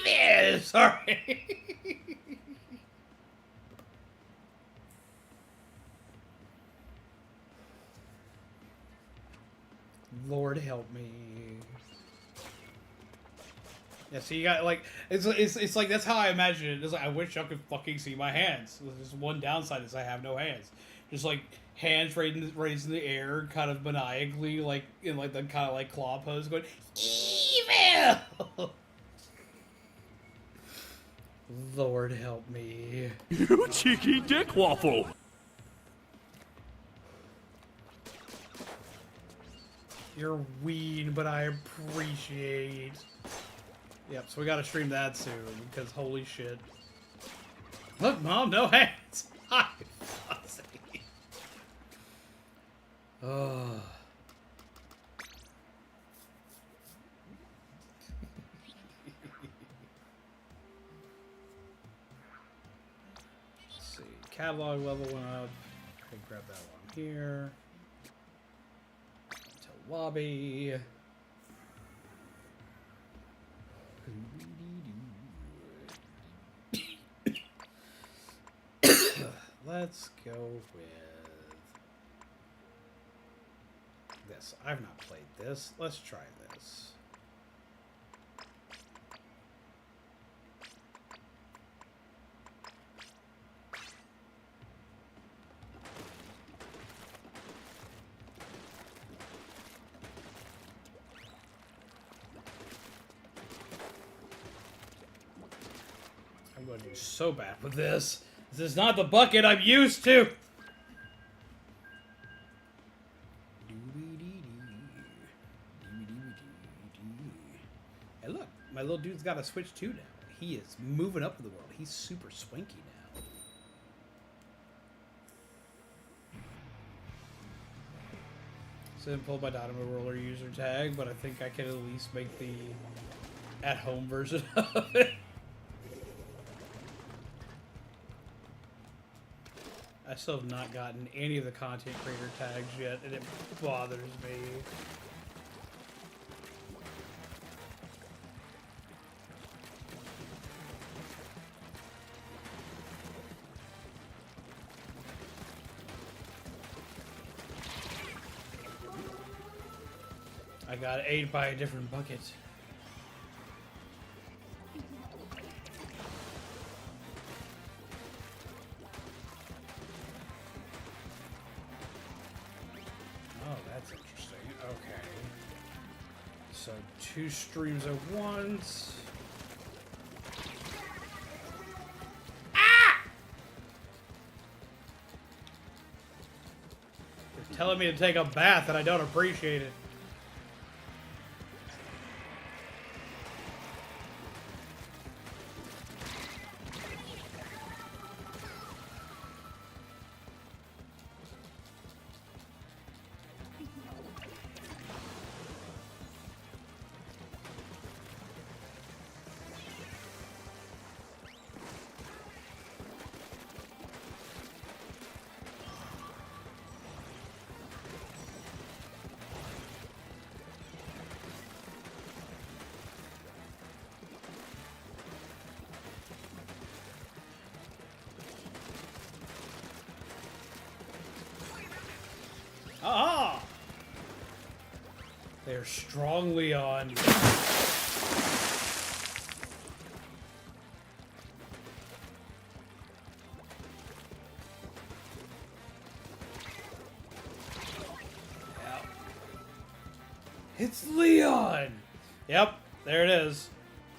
Speaker 1: Evil! Sorry. Lord help me. Yeah, so you got, like, it's like, that's how I imagine it. It's like, I wish y'all could fucking see my hands. There's one downside is I have no hands. Just, like, hands raised in the air, kind of maniacally, like, in, like, the kind of, like, claw pose, going, evil! Lord help me.
Speaker 2: You cheeky dick waffle!
Speaker 1: You're weed, but I appreciate. Yep, so we gotta stream that soon, because holy shit. Look, Mom, no hands! Hi, Fuzzy. Oh. Let's see, catalog level went up. I can grab that one here. To lobby. Let's go with this. I've not played this. Let's try this. I'm going to do so bad with this. This is not the bucket I'm used to. Hey, look, my little dude's got a Switch 2 now. He is moving up in the world. He's super swanky now. So I didn't pull my Dynamo Roller user tag, but I think I can at least make the at-home version of it. I still have not gotten any of the content creator tags yet, and it bothers me. I got ate by a different bucket. Oh, that's interesting. Okay. So 2 streams at once. Ah! You're telling me to take a bath and I don't appreciate it. Ah! They're strongly on. It's Leon! Yep, there it is.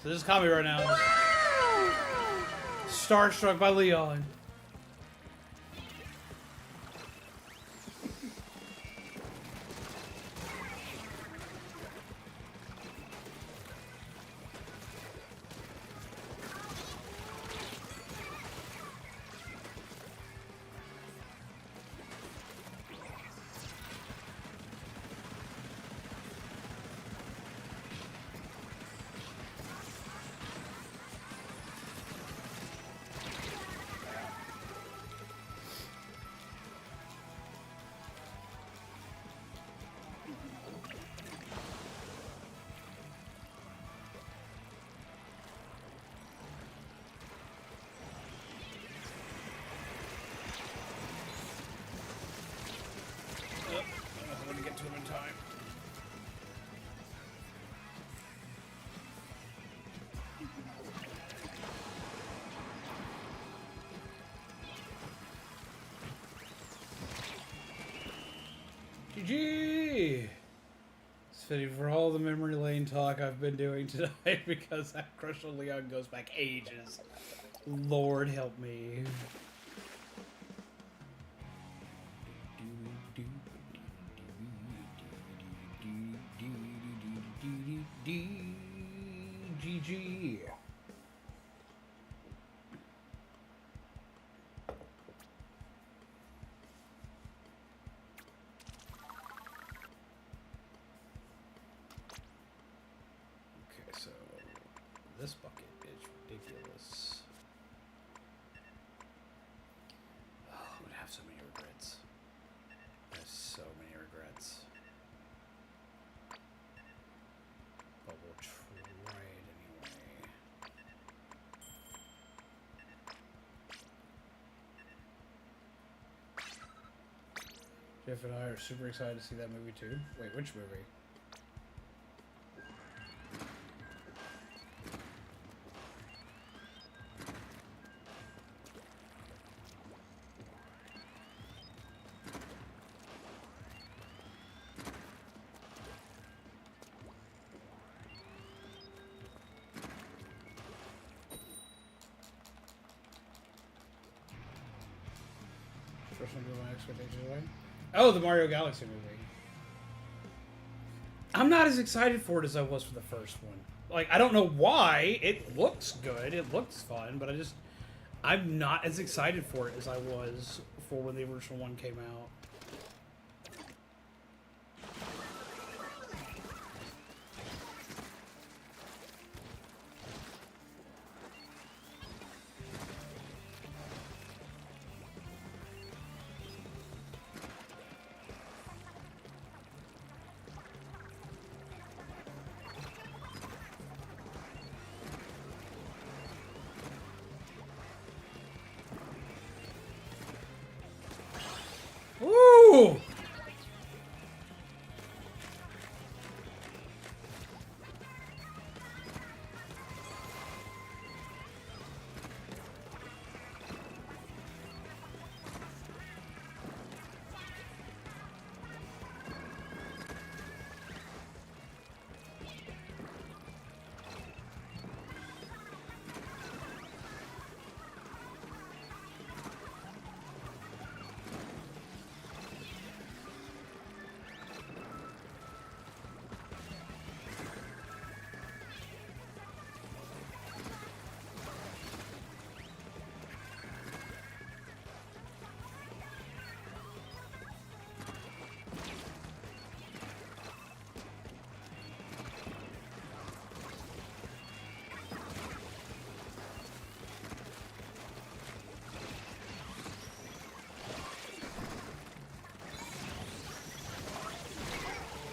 Speaker 1: So this is Kami right now. Starstruck by Leon. I'm gonna get to him in time. GG! It's fitting for all the memory lane talk I've been doing tonight because that Crush on Leon goes back ages. Lord help me. GG. Okay, so this bucket is ridiculous. Oh, I would have so many regrets. I have so many regrets. But we'll try it anyway. Jeff and I are super excited to see that movie too. Wait, which movie? first one blew my expectations away. Oh, the Mario Galaxy movie. I'm not as excited for it as I was for the first one. Like, I don't know why. It looks good. It looks fun, but I'm not as excited for it as I was for when the original one came out. Ooh!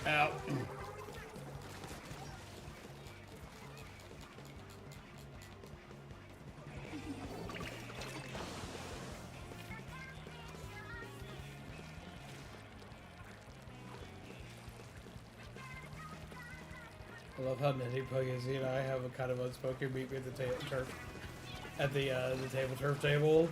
Speaker 1: Ow. I love how Nitty Puggy and I have a kind of unspoken meet me at the the table turf table.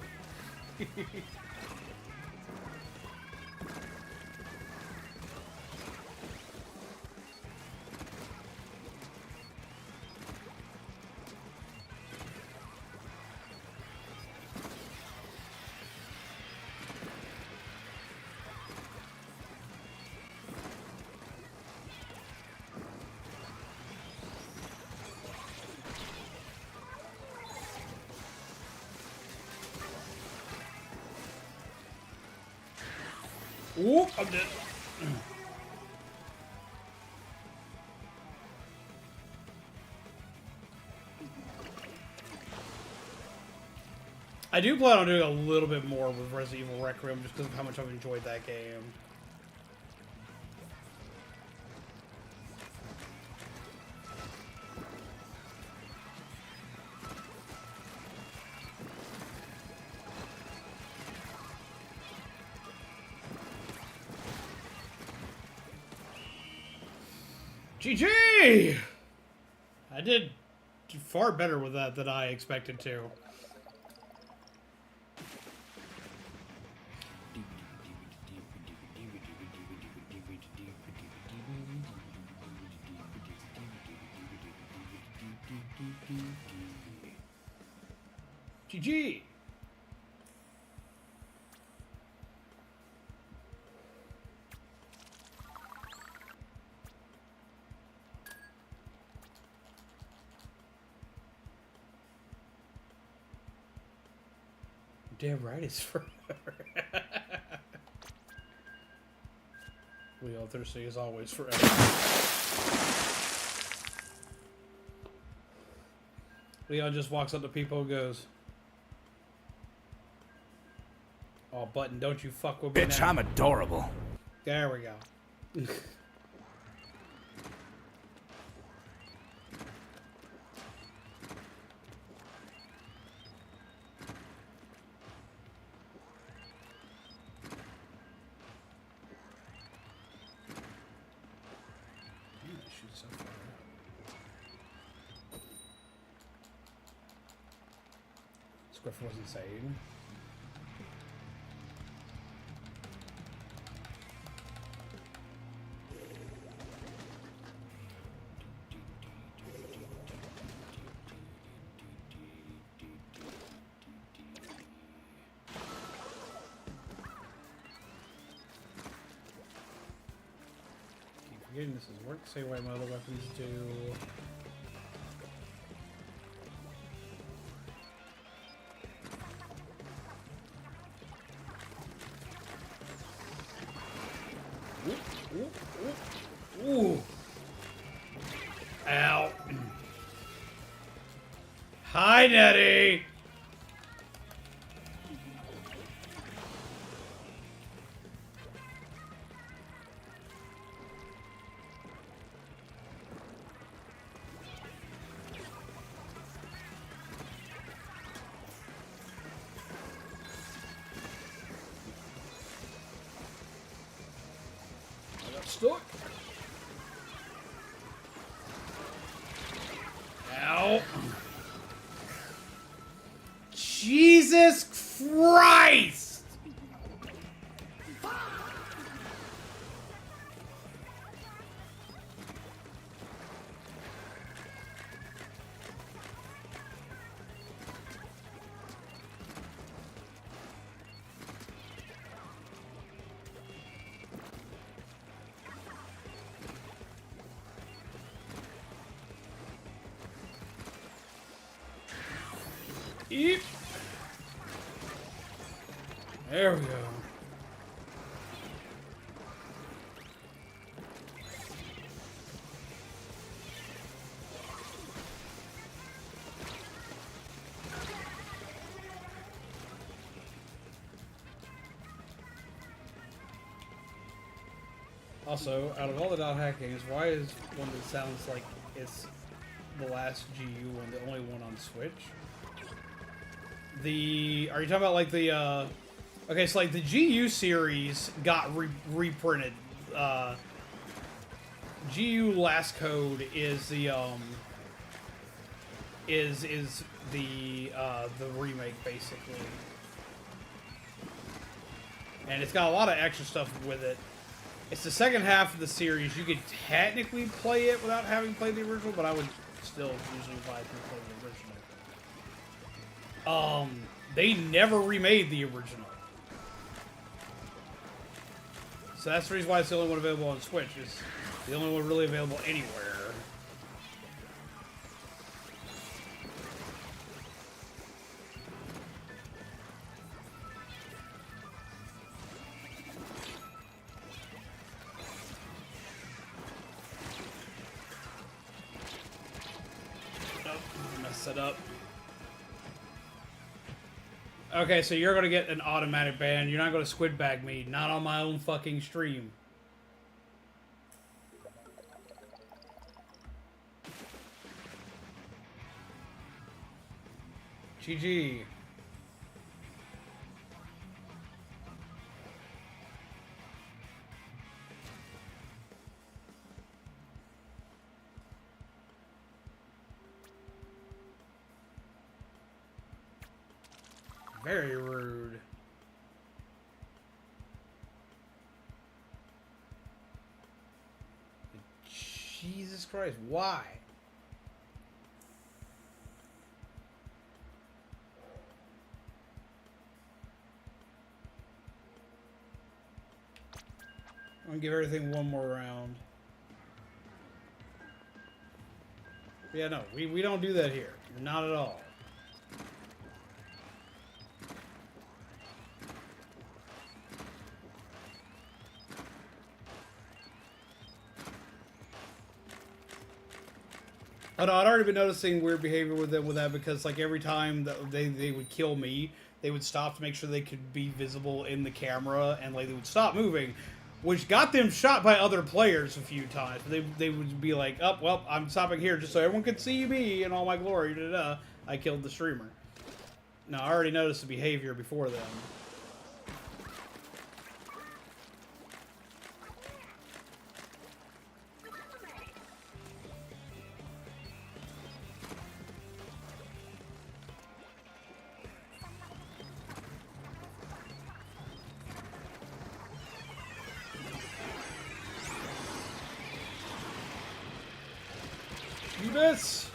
Speaker 1: Ooh, I'm dead. I do plan on doing a little bit more with Resident Evil Requiem just because of how much I've enjoyed that game. GG! I did far better with that than I expected to. GG! Damn right it's forever. Leon Thirsty is always forever. Leon just walks up to people and goes, "Oh, Button, don't you fuck with me
Speaker 2: Bitch,
Speaker 1: now."
Speaker 2: I'm adorable.
Speaker 1: There we go. Griffin was insane. This is work. Same way my other weapons do. Ooh. Ow. Hi, Nettie. I got stuck. Ow. Jesus Christ! Eep. There we go. Also, out of all the dot hack games, why is one that sounds like it's the last GU one the only one on Switch? Are you talking about like the, okay, so like the GU series got reprinted. GU Last Code is the, is the remake, basically. And it's got a lot of extra stuff with it. It's the second half of the series. You could technically play it without having played the original, but I would still usually advise you to play the original. They never remade the original. So that's the reason why it's the only one available on Switch. It's the only one really available anywhere. Set up. Okay, so you're gonna get an automatic ban. You're not gonna squid bag me. Not on my own fucking stream. GG. Very rude. Jesus Christ, why? I'm gonna give everything one more round. Yeah, no, we don't do that here. Not at all. Oh no, I'd already been noticing weird behavior with them with that because like every time that they would kill me, they would stop to make sure they could be visible in the camera and like they would stop moving, which got them shot by other players a few times. They would be like, "Oh, well, I'm stopping here just so everyone could see me in all my glory." Da, da, da. I killed the streamer. Now I already noticed the behavior before then. You miss!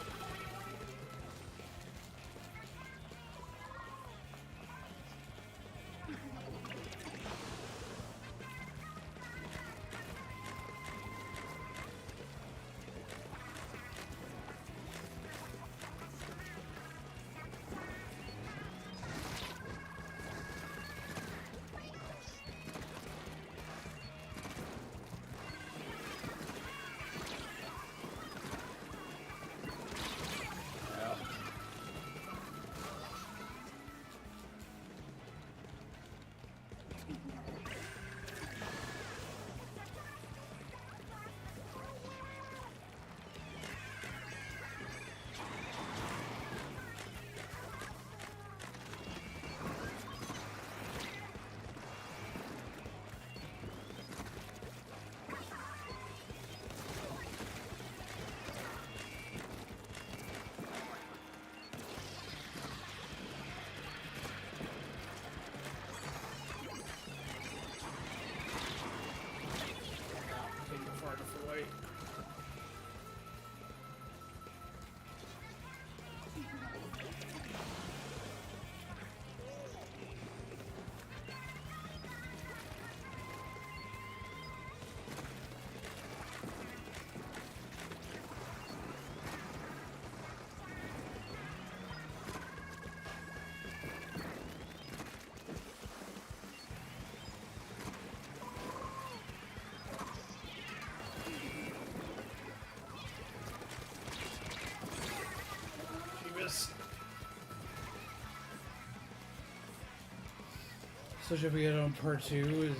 Speaker 1: Especially if we get on part 2 is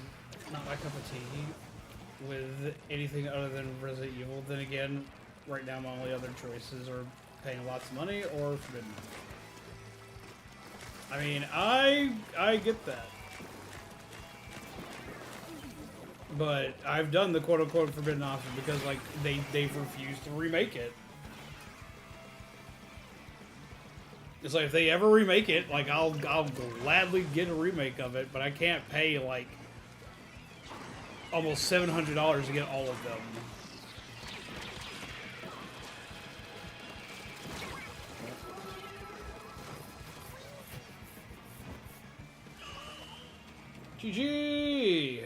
Speaker 1: not my cup of tea with anything other than Resident Evil. Then again, right now my only other choices are paying lots of money or Forbidden. I mean, I get that. But I've done the quote-unquote Forbidden option because, like, they've refused to remake it. It's like, if they ever remake it, like, I'll gladly get a remake of it, but I can't pay, like, almost $700 to get all of them. GG!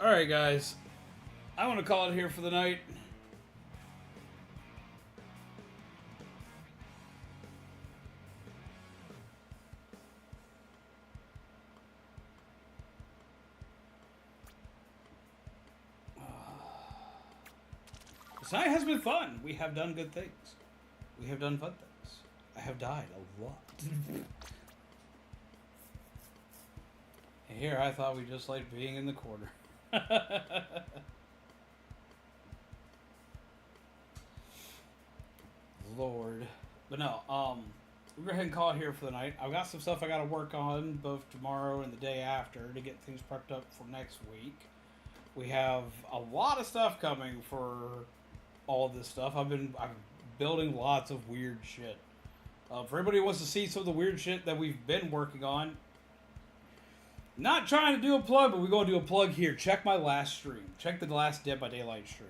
Speaker 1: Alright, guys. I want to call it here for the night. This night has been fun. We have done good things. We have done fun things. I have died a lot. Here, I thought we just liked being in the corner. Lord. But no, we'll go ahead and call it here for the night. I've got some stuff I gotta work on both tomorrow and the day after to get things prepped up for next week. We have a lot of stuff coming for all of this stuff. I'm building lots of weird shit. For everybody who wants to see some of the weird shit that we've been working on, not trying to do a plug, but we're going to do a plug here. Check my last stream. Check the last Dead by Daylight stream.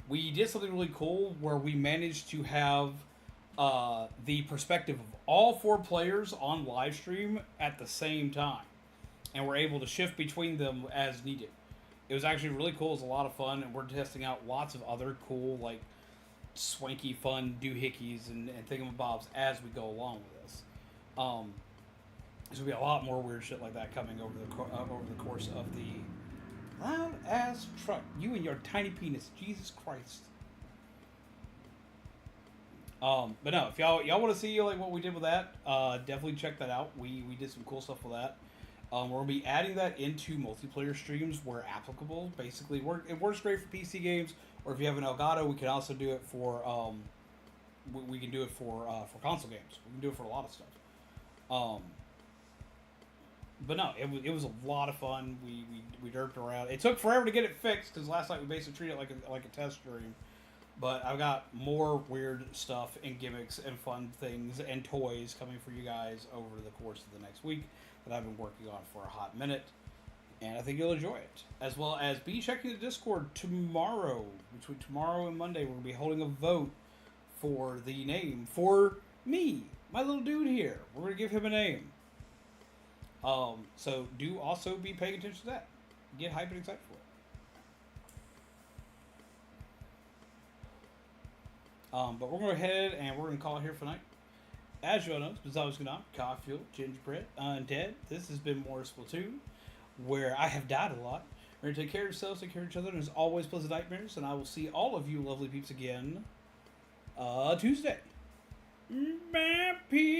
Speaker 1: We did something really cool where we managed to have the perspective of all 4 players on live stream at the same time. And we're able to shift between them as needed. It was actually really cool. It was a lot of fun. And we're testing out lots of other cool, like, swanky, fun doohickeys and thingamabobs as we go along with this. There's going to be a lot more weird shit like that coming over the course of the loud ass truck. You and your tiny penis. Jesus Christ. But no, if y'all want to see like what we did with that, definitely check that out. We did some cool stuff with that. We're going to be adding that into multiplayer streams where applicable. Basically, it works great for PC games, or if you have an Elgato, we can also do it for we can do it for console games. We can do it for a lot of stuff. But no, it was a lot of fun. We derped around. It took forever to get it fixed because last night we basically treated it like a test stream. But I've got more weird stuff and gimmicks and fun things and toys coming for you guys over the course of the next week that I've been working on for a hot minute. And I think you'll enjoy it. As well as be checking the Discord tomorrow. Between tomorrow and Monday, we're going to be holding a vote for the name for me, my little dude here. We're going to give him a name. So do also be paying attention to that. Get hyped and excited for it. But we're going to go ahead and we're going to call it here for night. As you all know, it's always going on. Coffee Fuel, Gingerbread, Undead. This has been more Splatoon, where I have died a lot. We're going to take care of yourselves, take care of each other, and as always, pleasant nightmares. And I will see all of you lovely peeps again Tuesday. Bye, peeps.